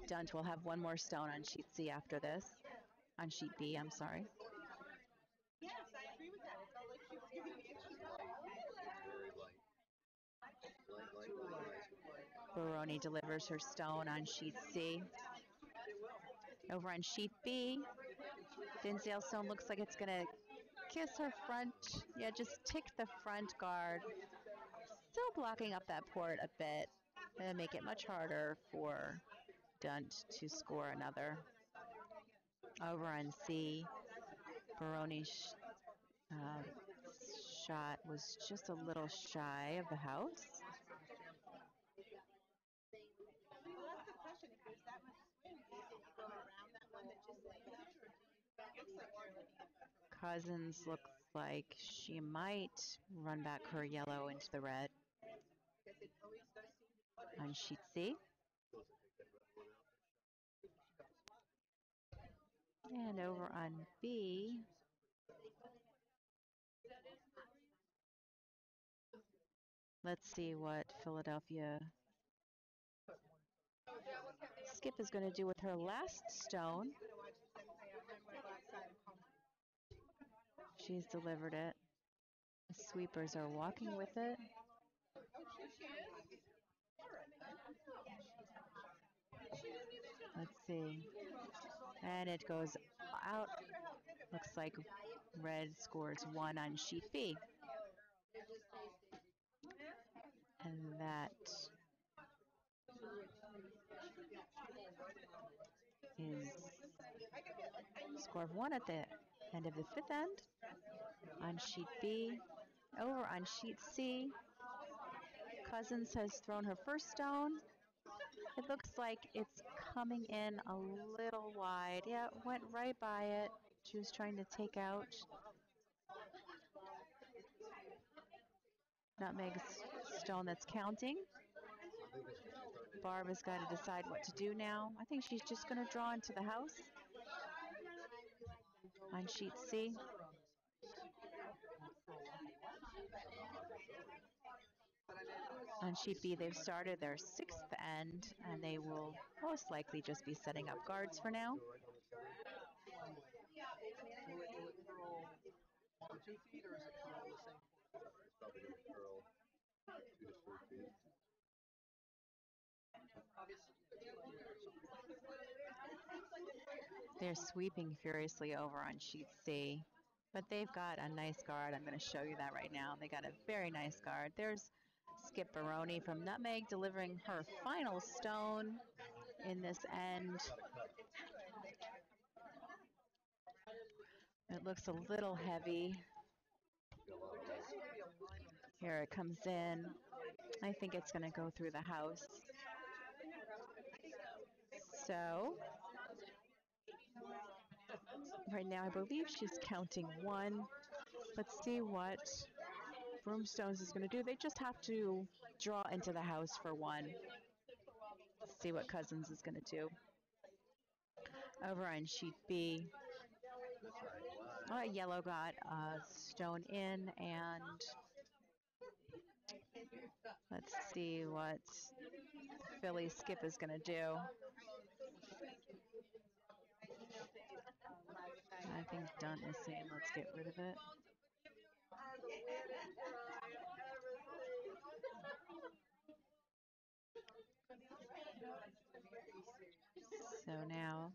Dunt will have one more stone on sheet C after this. On sheet B, I'm sorry. Yes, I agree with that. It felt like she was giving me extra very light. Baroni delivers her stone on sheet C. Over on sheet B, Dinsdale's stone looks like it's going to kiss her front. Yeah, just tick the front guard. Still blocking up that port a bit. And make it much harder for Dunt to score another. Over on C, Baroni's shot was just a little shy of the house. Cousins looks like she might run back her yellow into the red. On sheet C. And over on B, let's see what Philadelphia Skip is going to do with her last stone. She's delivered it. The sweepers are walking with it. Let's see. And it goes out. Looks like red scores 1 on sheet B. And that is score of 1 at the end of the 5th end. On sheet B. Over on sheet C, Cousins has thrown her first stone. It looks like it's coming in a little wide. Yeah, it went right by it. She was trying to take out Nutmeg's stone that's counting. Barb has got to decide what to do now. I think she's just going to draw into the house. On sheet C. On sheet B, they've started their 6th end, and they will most likely just be setting up guards for now. They're sweeping furiously over on sheet C, but they've got a nice guard. I'm going to show you that right now. They got a very nice guard. There's Skip Baroni from Nutmeg delivering her final stone in this end. It looks a little heavy. Here it comes in. I think it's going to go through the house. So, right now I believe she's counting 1. Let's see what Broomstones is going to do. They just have to draw into the house for 1. Let's see what Cousins is going to do. Over on sheet B, yellow got a stone in, and let's see what Philly Skip is going to do. I think Dunt is saying, let's get rid of it. So now,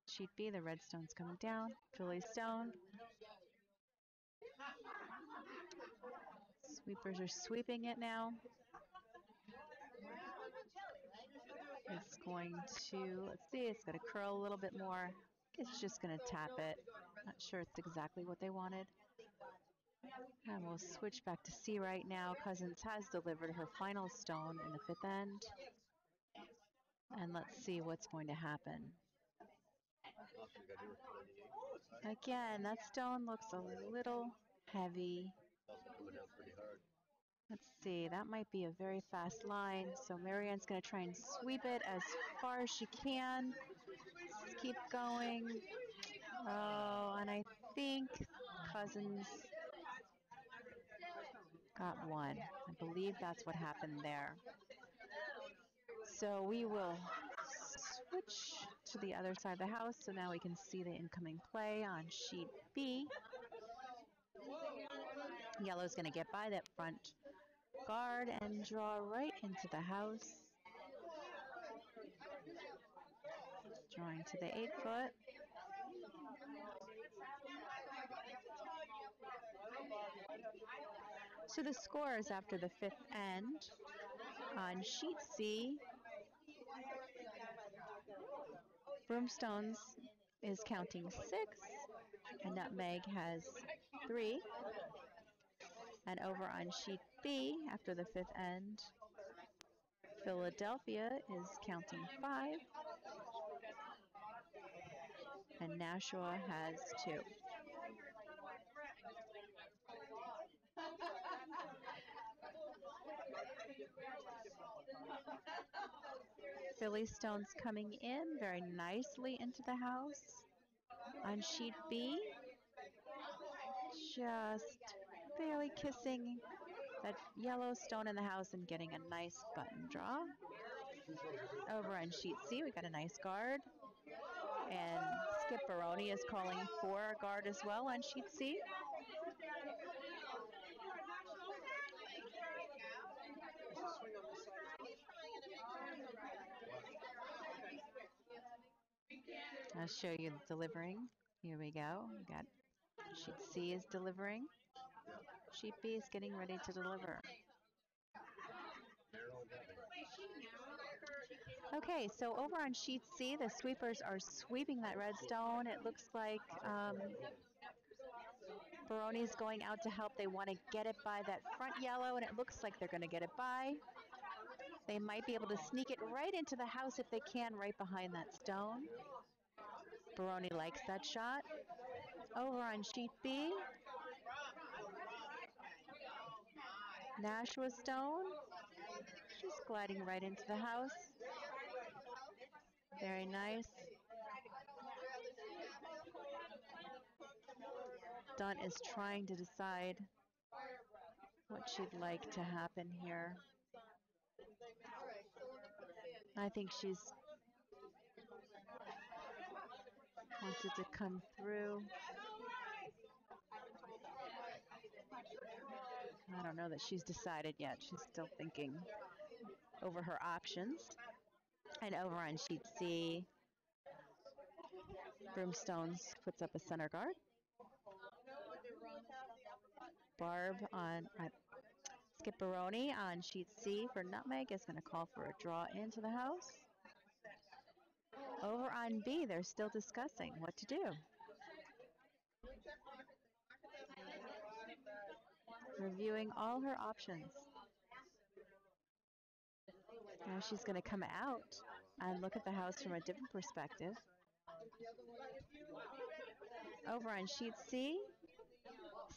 sheet B, the red stone's coming down. Philly stone. Sweepers are sweeping it now. It's going to, let's see, it's going to curl a little bit more. It's just going to tap it. Not sure it's exactly what they wanted. And we'll switch back to C right now. Cousins has delivered her final stone in the 5th end. And let's see what's going to happen. Again, that stone looks a little heavy. Let's see, that might be a very fast line. So Marianne's going to try and sweep it as far as she can. Let's keep going. Oh, and I think Cousins got one. I believe that's what happened there. So we will switch to the other side of the house. So now we can see the incoming play on sheet B. Yellow's going to get by that front guard and draw right into the house. Drawing to the 8-foot. So the scores after the 5th end on sheet C, Broomstones is counting 6, and Nutmeg has 3. And over on sheet B, after the 5th end, Philadelphia is counting 5, and Nashua has 2. Philly Stones coming in very nicely into the house. On sheet B, just barely kissing that yellow stone in the house and getting a nice button draw. Over on sheet C, we got a nice guard. And Skip Baroni is calling for a guard as well on sheet C. I'll show you the delivering. Here we go. We got sheet C is delivering. Sheet B is getting ready to deliver. Okay, so over on sheet C, the sweepers are sweeping that red stone. It looks like Baroni's going out to help. They want to get it by that front yellow, and it looks like they're going to get it by. They might be able to sneak it right into the house if they can, right behind that stone. Baroni likes that shot. Over on sheet B, Nashua stone. She's gliding right into the house. Very nice. Dunn is trying to decide what she'd like to happen here. I think she's wants it to come through. I don't know that she's decided yet. She's still thinking over her options. And over on sheet C, Broomstones puts up a center guard. Barb on Skip Baroni on sheet C for Nutmeg is going to call for a draw into the house. Over on B, they're still discussing what to do. Reviewing all her options. Now she's going to come out and look at the house from a different perspective. Over on sheet C,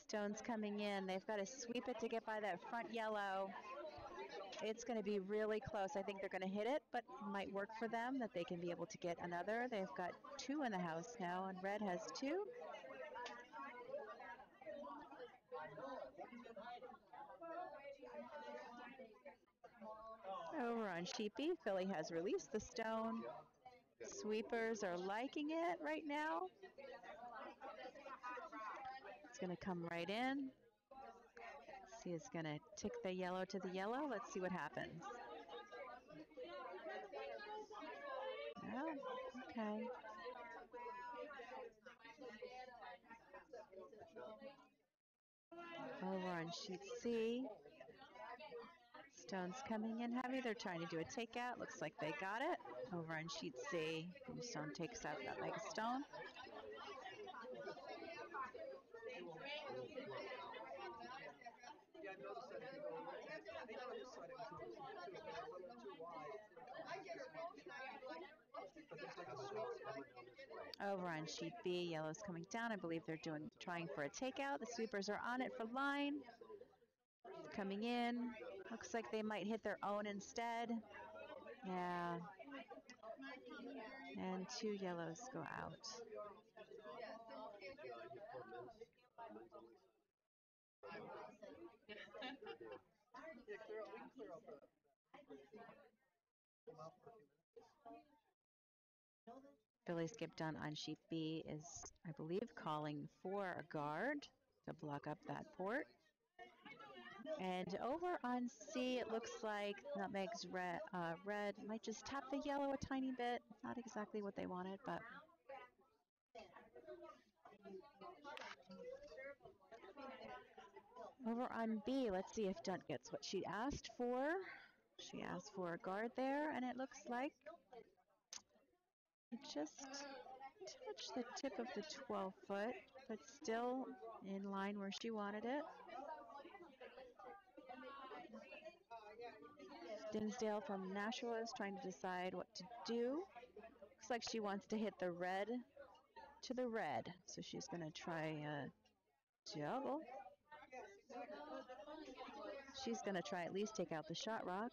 Stones coming in. They've got to sweep it to get by that front yellow. It's going to be really close. I think they're going to hit it, but it might work for them that they can be able to get another. They've got 2 in the house now, and red has 2. Over on sheet B, Philly has released the stone. Sweepers are liking it right now. It's going to come right in. See, it's going to tick the yellow to the yellow. Let's see what happens. Oh, okay. Over on sheet C, Stones coming in heavy. They're trying to do a takeout. Looks like they got it. Over on sheet C, Stone takes out that leg of stone. Over on sheet B, yellow's coming down. I believe they're trying for a takeout. The sweepers are on it for line. coming in. Looks like they might hit their own instead. Yeah. And 2 yellows go out. Billy Skip Done on sheet B is, I believe, calling for a guard to block up that port. And over on C, it looks like Nutmeg's red might just tap the yellow a tiny bit. Not exactly what they wanted, but over on B, let's see if Dunt gets what she asked for. She asked for a guard there, and it looks like it just touched the tip of the 12-foot, but still in line where she wanted it. Dinsdale from Nashua is trying to decide what to do. Looks like she wants to hit the red to the red, so she's going to try a juggle. She's going to try at least take out the shot rock.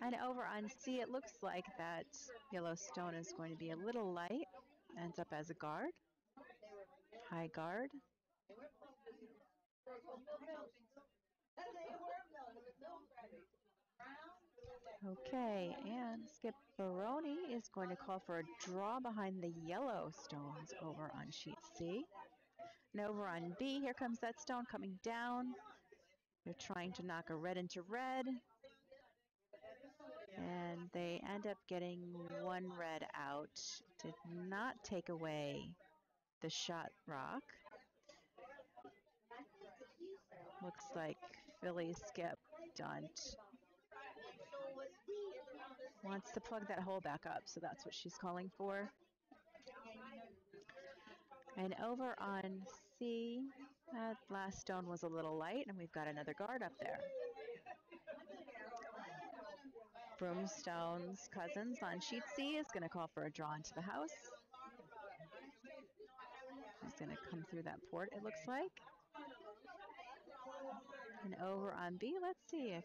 And over on C, it looks like that yellow stone is going to be a little light. Ends up as a guard. High guard. Okay, and Skip Baroni is going to call for a draw behind the yellow stones over on sheet C. And over on B, here comes that stone coming down. They're trying to knock a red into red. And they end up getting 1 red out. Did not take away the shot rock. Looks like Philly Skip Dunt wants to plug that hole back up, so that's what she's calling for. And over on C, that last stone was a little light, and we've got another guard up there. Broomstones Cousins on sheet C is going to call for a draw into the house. She's going to come through that port, it looks like. And over on B, let's see if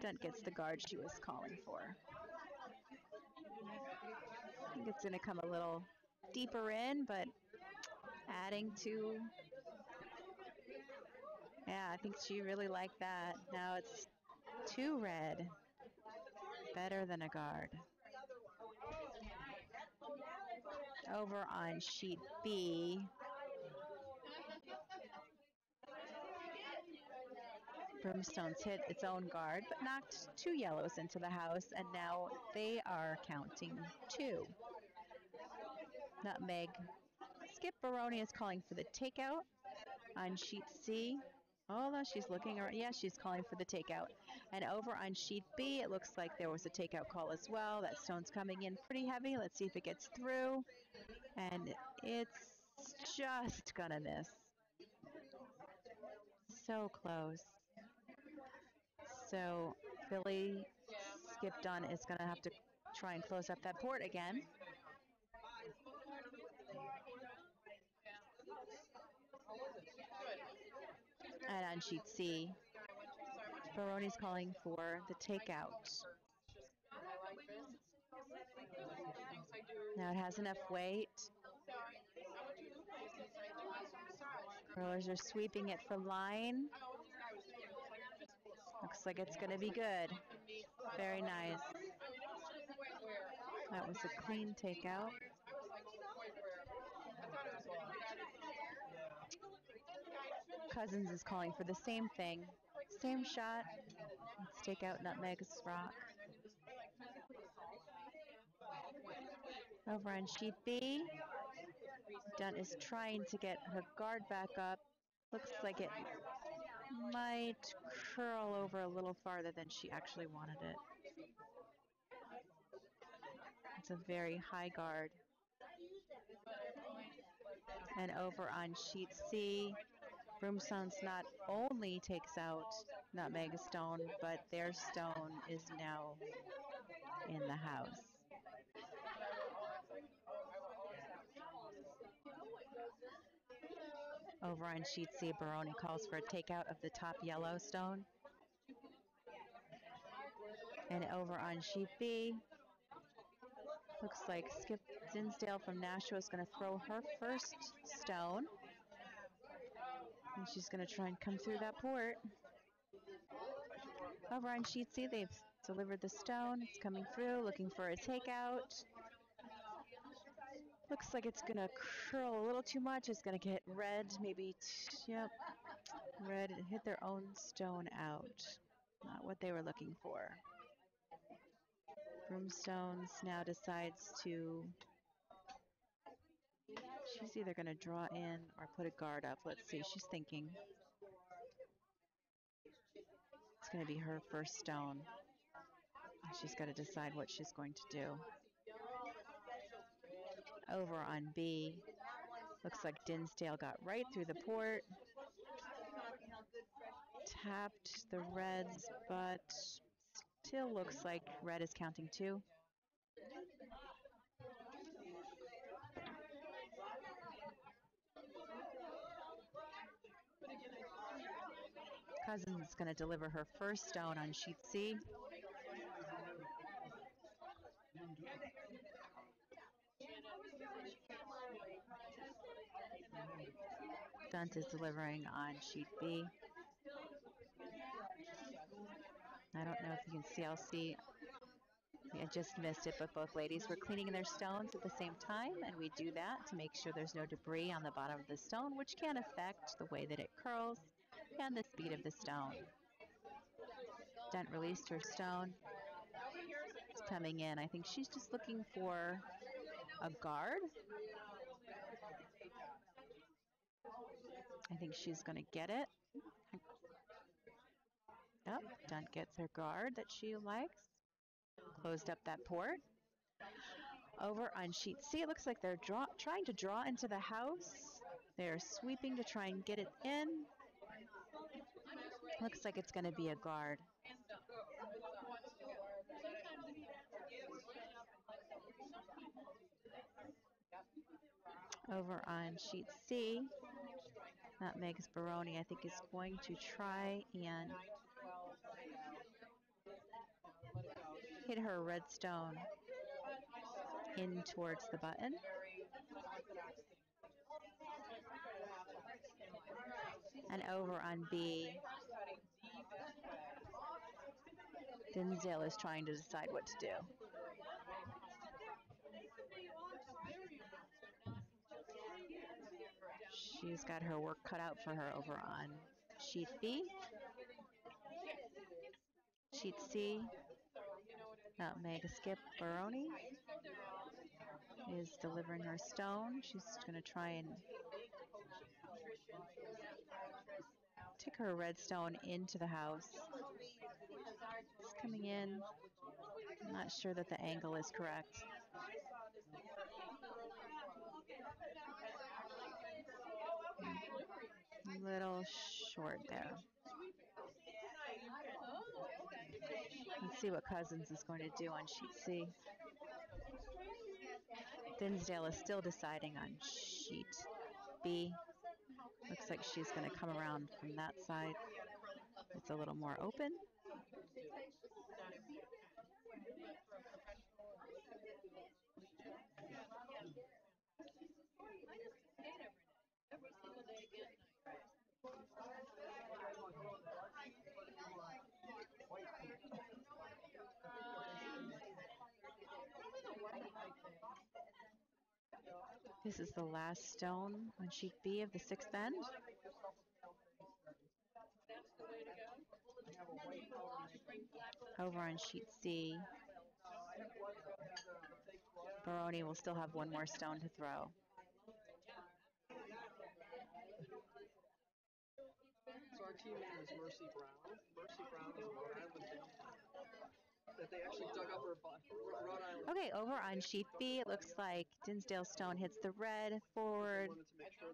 Dunt gets the guard she was calling for. I think it's going to come a little deeper in, but adding to... Yeah, I think she really liked that. Now it's 2 red. Better than a guard. Over on sheet B, Broomstones hit its own guard, but knocked 2 yellows into the house, and now they are counting 2. Nutmeg. Skip Baroni is calling for the takeout on sheet C. Oh, no, she's looking around. Yeah, she's calling for the takeout. And over on sheet B, it looks like there was a takeout call as well. That stone's coming in pretty heavy. Let's see if it gets through. And it's just gonna miss. So close. So Billy Skip Dunn is gonna have to try and close up that port again. And on sheet C, Baroni's calling for the takeout. Now it has enough weight. Rollers are sweeping it for line. Looks like it's going to be good. Very nice. That was a clean takeout. Cousins is calling for the same thing. Same shot. Let's take out Nutmeg's rock. Over on sheet B, Dunt is trying to get her guard back up. Looks like it might curl over a little farther than she actually wanted it. It's a very high guard. And over on sheet C, Broomstones not only takes out Nutmeg stone, but their stone is now in the house. Over on sheet C, Baroni calls for a takeout of the top yellow stone. And over on sheet B, looks like Skip Dinsdale from Nashua is going to throw her first stone. And she's going to try and come through that port. Over on sheet C, they've delivered the stone. It's coming through, looking for a takeout. Looks like it's going to curl a little too much. It's going to get red, maybe, yep, red, and hit their own stone out. Not what they were looking for. Broomstones now decides to, she's either going to draw in or put a guard up. Let's see, she's thinking. It's going to be her first stone. She's got to decide what she's going to do. Over on B, looks like Dinsdale got right through the port. Tapped the reds, but still looks like red is counting 2. Cousins is going to deliver her first stone on sheet C. Dunt is delivering on sheet B. I don't know if you can see, I'll see. I just missed it, but both ladies were cleaning their stones at the same time, and we do that to make sure there's no debris on the bottom of the stone, which can affect the way that it curls and the speed of the stone. Dunt released her stone. It's coming in. I think she's just looking for a guard. I think she's going to get it. Yep, Dunt gets her guard that she likes. Closed up that port. Over on sheet C, it looks like they're trying to draw into the house. They're sweeping to try and get it in. Looks like it's going to be a guard. Over on sheet C, Nutmeg's Baroni, I think, is going to try and hit her red stone in towards the button. And over on B, Dinsdale is trying to decide what to do. She's got her work cut out for her over on sheet B. Sheet C, Nutmeg Skip Baroni is delivering her stone. She's going to try and take her red stone into the house. It's coming in. I'm not sure that the angle is correct. A little short there. Let's see what Cousins is going to do on sheet C. Dinsdale is still deciding on sheet B. Looks like she's going to come around from that side. It's a little more open. This is the last stone on sheet B of the 6th end. Over on sheet C, Baroni will still have one more stone to throw. So our team name is Mercy Brown. Mercy Brown is Rhode Island that they actually dug up her Rhode Island. Okay, over on sheet B, it looks like Dinsdale stone hits the red forward.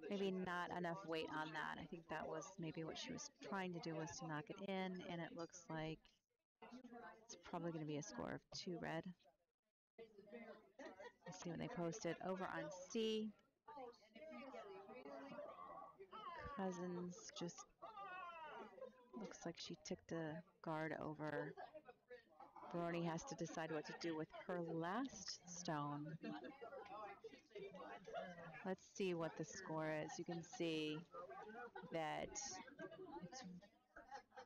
Maybe not enough weight on that. I think that was maybe what she was trying to do, was to knock it in, and it looks like it's probably going to be a score of 2 red. Let's see when they post it. Over on C, Cousins just looks like she ticked a guard over. Baroni has to decide what to do with her last stone. Let's see what the score is. You can see that it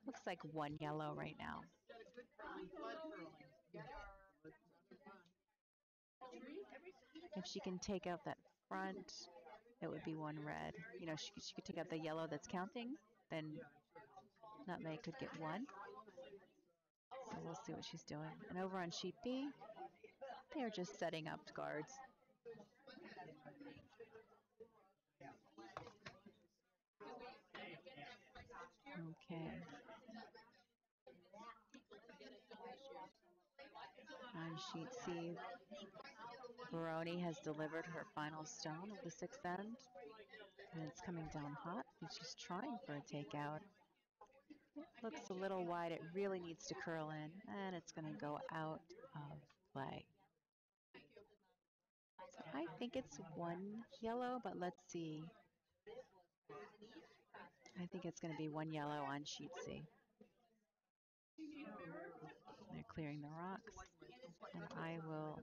looks like 1 yellow right now. If she can take out that front, it would be 1 red. You know, she could take out the yellow that's counting, then Nutmeg could get 1. So we'll see what she's doing. And over on sheet B, they're just setting up guards. Okay. On sheet C, Baroni has delivered her final stone of the 6th end. And it's coming down hot, and she's trying for a takeout. It looks a little wide. It really needs to curl in, and it's going to go out of play. So I think it's 1 yellow, but let's see. I think it's going to be 1 yellow on sheet C. They're clearing the rocks, and I will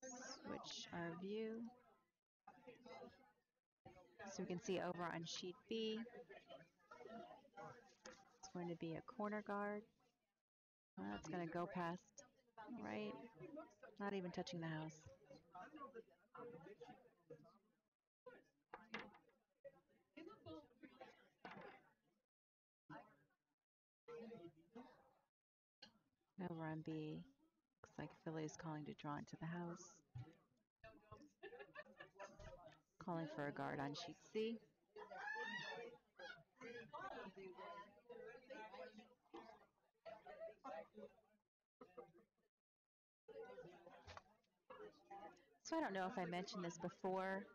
switch our view. So we can see over on sheet B, it's going to be a corner guard. That's going to go past, right, not even touching the house. Over on B, looks like Philly is calling to draw into the house. Calling for a guard on sheet C. So I don't know if I mentioned this before,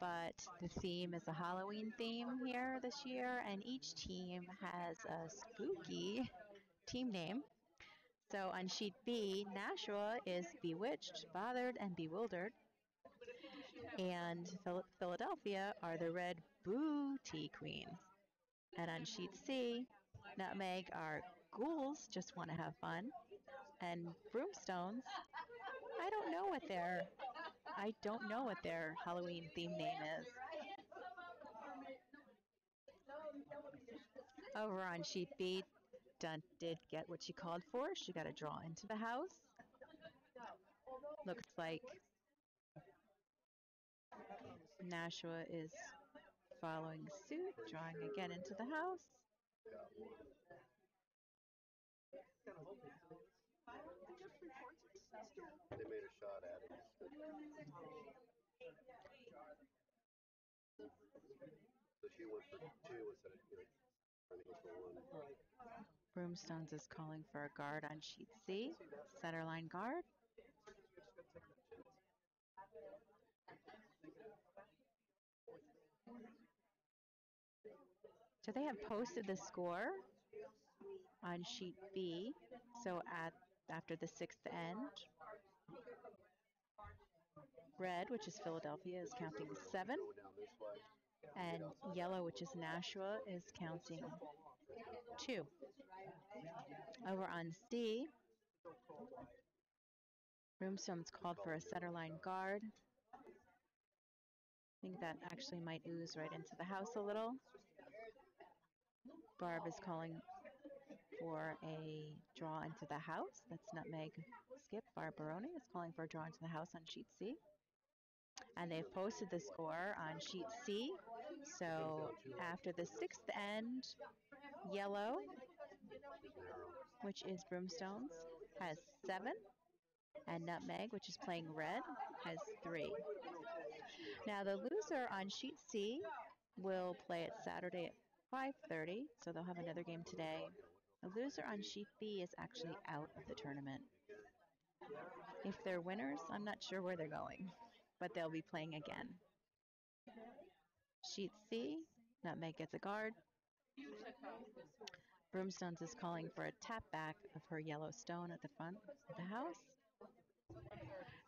but the theme is a Halloween theme here this year, and each team has a spooky team name. So on sheet B, Nashua is Bewitched, Bothered, and Bewildered. And Philadelphia are the Red Booty Queens. And on sheet C, Nutmeg are Ghouls, Just Want to Have Fun. And Broomstones, I don't know what their Halloween theme name is. Over on sheet B, Dunt did get what she called for. She got a draw into the house. Looks like Nashua is following suit, drawing again into the house. They made a shot at it. So she went for 2 instead of trying to go for 1. Broomstones is calling for a guard on sheet C, centerline guard. So they have posted the score on sheet B. So after the 6th end, red, which is Philadelphia, is counting 7. And yellow, which is Nashua, is counting 2. Over on C, Broomstones called for a centerline guard. I think that actually might ooze right into the house a little. Barb is calling for a draw into the house. That's Nutmeg Skip. Barbaroni is calling for a draw into the house on sheet C. And they've posted the score on sheet C. So after the 6th end, yellow, which is Broomstones, has 7. And Nutmeg, which is playing red, has 3. Now the loser on sheet C will play it Saturday at 5:30, so they'll have another game today. The loser on sheet B is actually out of the tournament. If they're winners, I'm not sure where they're going, but they'll be playing again. Sheet C, Nutmeg gets a guard. Broomstones is calling for a tap back of her yellow stone at the front of the house.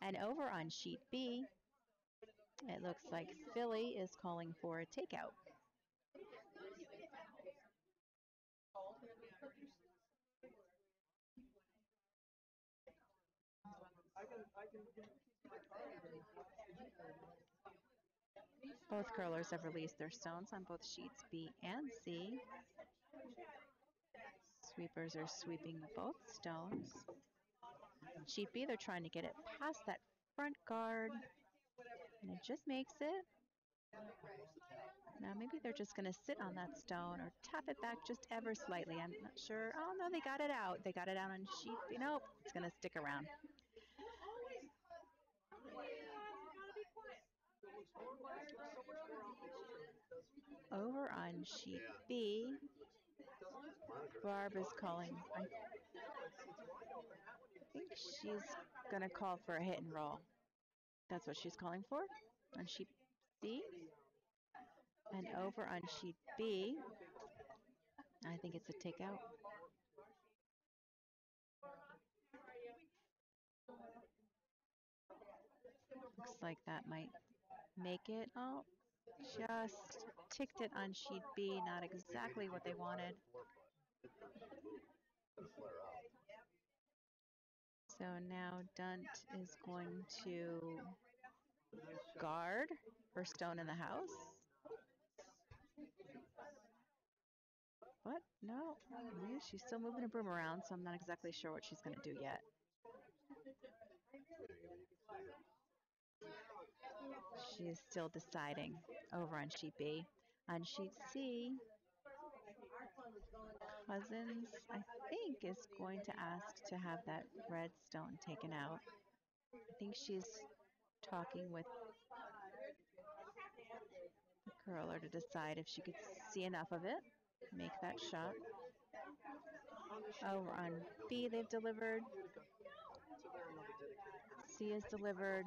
And over on sheet B, It looks like Philly is calling for a takeout. Both curlers have released their stones on both sheets B and C. Sweepers are sweeping both stones. Sheet B, they're trying to get it past that front guard, and it just makes it. Now maybe they're just going to sit on that stone or tap it back just ever slightly. I'm not sure. Oh no, they got it out. They got it out on sheet B. Nope, it's going to stick around. Over on sheet B, Barb is calling. I think she's going to call for a hit and roll. That's what she's calling for on sheet C. And over on sheet B, I think it's a takeout. Looks like that might make it. Oh, just ticked it on sheet B. Not exactly what they wanted. So now Dunt is going to guard her stone in the house. What? No. She's still moving her broom around, so I'm not exactly sure what she's going to do yet. She is still deciding over on sheet B. On sheet C, Cousins, I think, is going to ask to have that red stone taken out. I think she's talking with the curler to decide if she could see enough of it, make that shot. Over on B, they've delivered. C is delivered.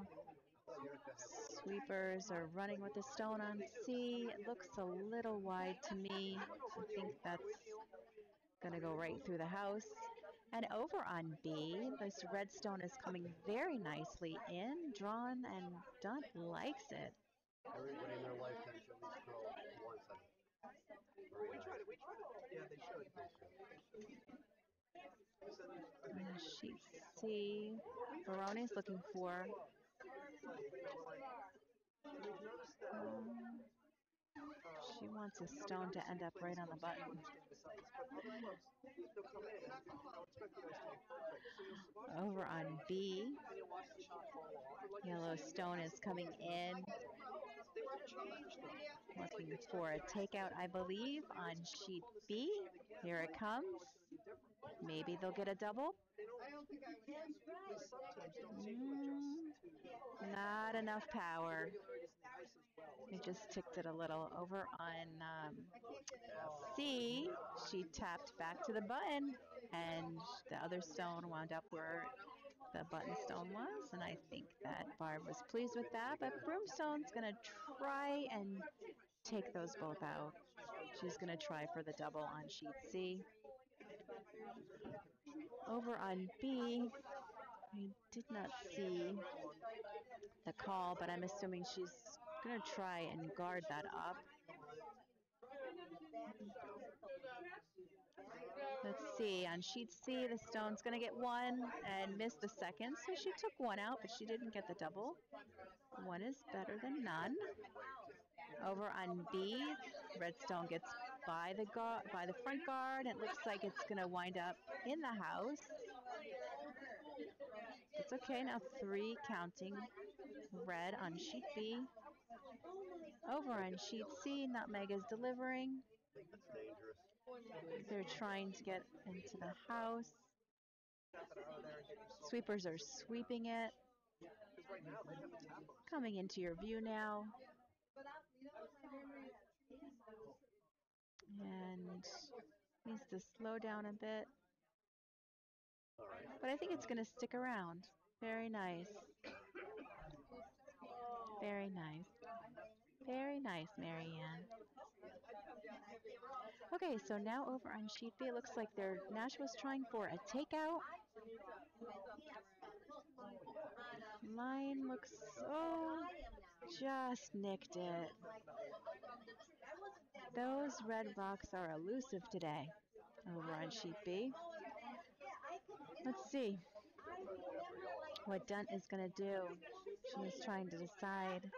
Sweepers are running with the stone on C. It looks a little wide to me. I think that's going to go right through the house. And over on B, this red stone is coming very nicely in, drawn, and Dunt likes it. Everybody in their lifetime should at least curl once. We tried it. Yeah, they should. Sheet C, Baroni's looking for. She wants a stone to end up right on the button. Over on B, yellow stone is coming in. Looking for a takeout, I believe, on sheet B. Here it comes. Maybe they'll get a double. Not enough power. They just ticked it a little. Over on C, she tapped back to the button, and the other stone wound up where the button stone was, and I think that Barb was pleased with that, but Broomstone's going to try and take those both out. She's going to try for the double on sheet C. Over on B, I did not see the call, but I'm assuming she's going to try and guard that up. Let's see, on sheet C, the stone's going to get one and miss the second, so she took one out, but she didn't get the double. One is better than none. Over on B, red stone gets by the front guard. It looks like it's going to wind up in the house. It's okay, now 3 counting. Red on sheet B. Over on sheet C, Nutmeg is delivering. They're trying to get into the house. Sweepers are sweeping it. Coming into your view now. And needs to slow down a bit. But I think it's going to stick around. Very nice. Very nice. Very nice, Marianne. Okay, so now over on sheet B, it looks like Nashua's trying for a takeout. Mine looks so just nicked it. Those red rocks are elusive today over on sheet B. Let's see what Dunt is going to do. She's trying to decide.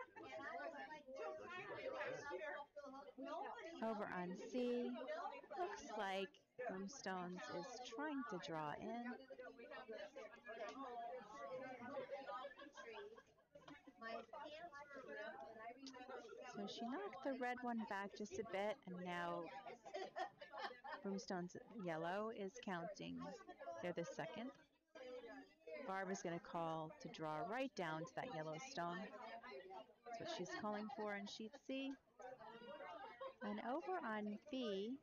Over on C, looks like Broomstones is trying to draw in. So she knocked the red one back just a bit, and now Broomstones yellow is counting. They're the second. Barb is going to call to draw right down to that yellow stone. That's what she's calling for in sheet C. And over on B,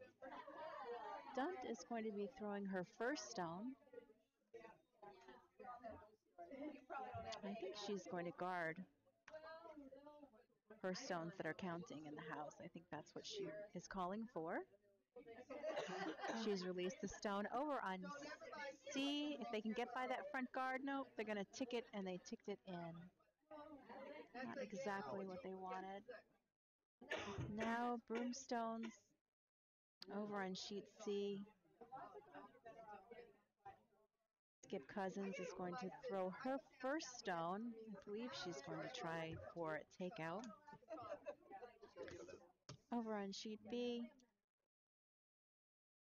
Dunt is going to be throwing her first stone. I think she's going to guard her stones that are counting in the house. I think that's what she is calling for. She's released the stone over on C. If they can get by that front guard, nope, they're going to tick it, and they ticked it in. Not exactly what they wanted. Now Broomstones over on sheet C. Skip Cousins is going to throw her first stone. I believe she's going to try for it takeout. Over on sheet B,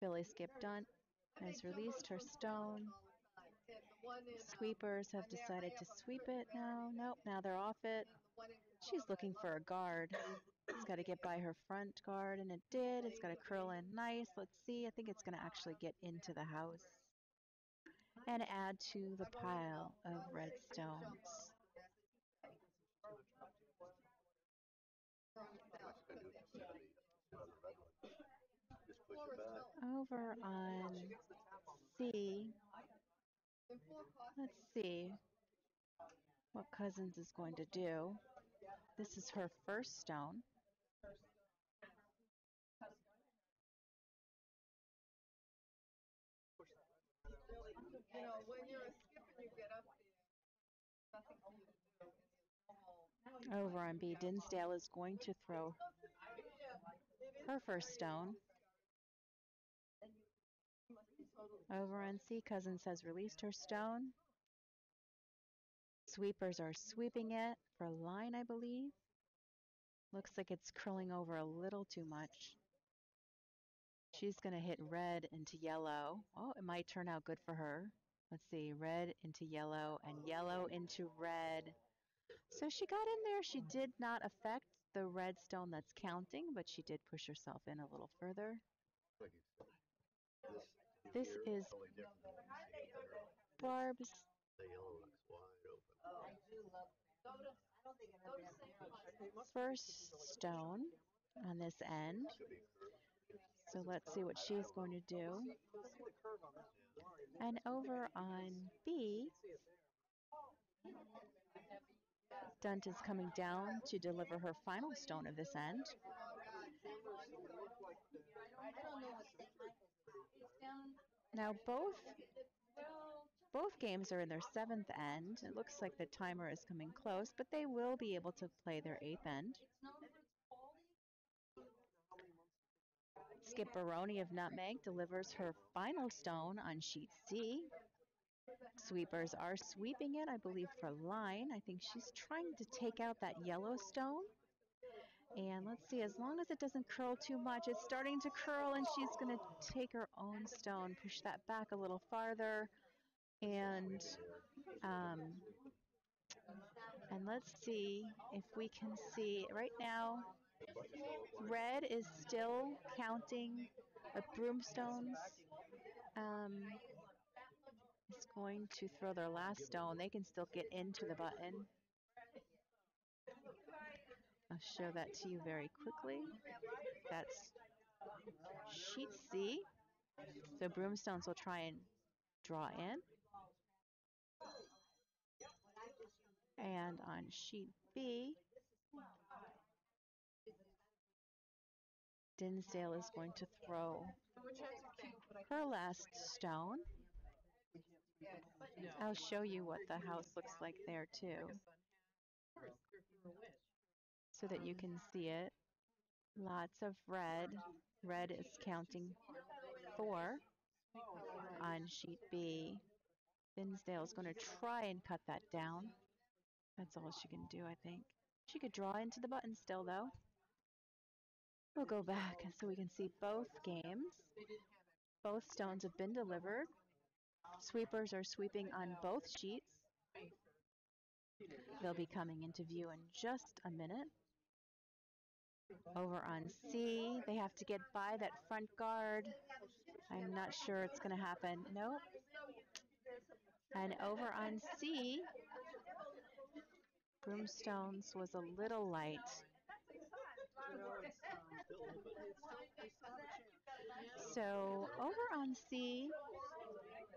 Billy Skip Dunt has released her stone. Sweepers have decided to sweep it now. Nope, now they're off it. She's looking for a guard. It's got to get by her front guard, and it did. It's got to curl in nice. Let's see. I think it's going to actually get into the house and add to the pile of red stones. Over on C, let's see what Cousins is going to do. This is her first stone. Over on B, Dinsdale is going to throw her first stone. Over on C, Cousins has released her stone. Sweepers are sweeping it for line, I believe. Looks like it's curling over a little too much. She's going to hit red into yellow. Oh, it might turn out good for her. Let's see, red into yellow and yellow into red. So she got in there. She did not affect the red stone that's counting, but she did push herself in a little further. This is Barb's first stone on this end. So let's see what she's going to do. And over on B, Dunt is coming down to deliver her final stone of this end. Now both games are in their 7th end. It looks like the timer is coming close, but they will be able to play their 8th end. Skip Baroni of Nutmeg delivers her final stone on sheet C. Sweepers are sweeping it, I believe, for line. I think she's trying to take out that yellow stone. And let's see, as long as it doesn't curl too much, it's starting to curl, and she's going to take her own stone, push that back a little farther. And let's see if we can see right now. Red is still counting the Broomstones. Is going to throw their last stone. They can still get into the button. I'll show that to you very quickly. That's sheet C. So Broomstones will try and draw in. And on sheet B, Dinsdale is going to throw her last stone. I'll show you what the house looks like there too, so that you can see it. Lots of red. Red is counting 4 on sheet B. Finsdale's going to try and cut that down. That's all she can do, I think. She could draw into the button still, though. We'll go back so we can see both games. Both stones have been delivered. Sweepers are sweeping on both sheets. They'll be coming into view in just a minute. Over on C, they have to get by that front guard. I'm not sure it's going to happen. Nope. And over on C, Broomstones was a little light. So over on C,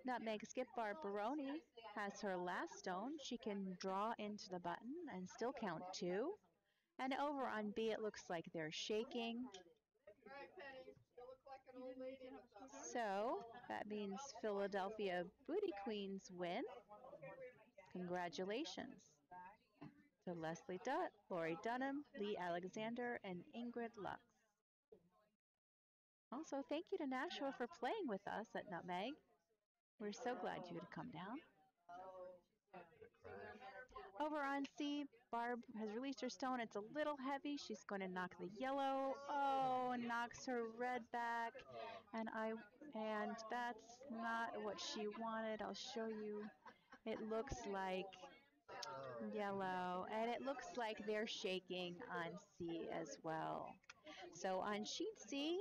Nutmeg Skip Barbaroni has her last stone. She can draw into the button and still count 2. And over on B, it looks like they're shaking. So that means Philadelphia Booty Queens win. Congratulations to Leslie Dutt, Lori Dunham, Lee Alexander, and Ingrid Lux. Also, thank you to Nashua for playing with us at Nutmeg. We're so glad you could come down. Over on C, Barb has released her stone. It's a little heavy. She's going to knock the yellow. Oh, and knocks her red back. And that's not what she wanted. I'll show you. It looks like yellow, and it looks like they're shaking on C as well. So on sheet C,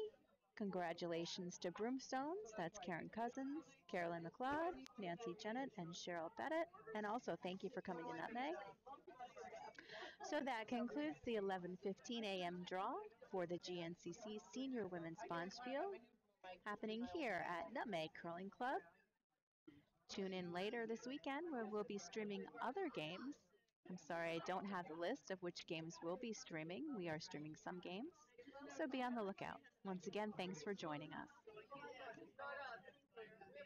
congratulations to Broomstones. That's Karen Cousins, Carolyn McLeod, Nancy Jennett, and Cheryl Bennett. And also thank you for coming to Nutmeg. So that concludes the 11:15 a.m. draw for the GNCC Senior Women's Bonspiel, happening here at Nutmeg Curling Club. Tune in later this weekend where we'll be streaming other games. I'm sorry, I don't have the list of which games we'll be streaming. We are streaming some games, so be on the lookout. Once again, thanks for joining us.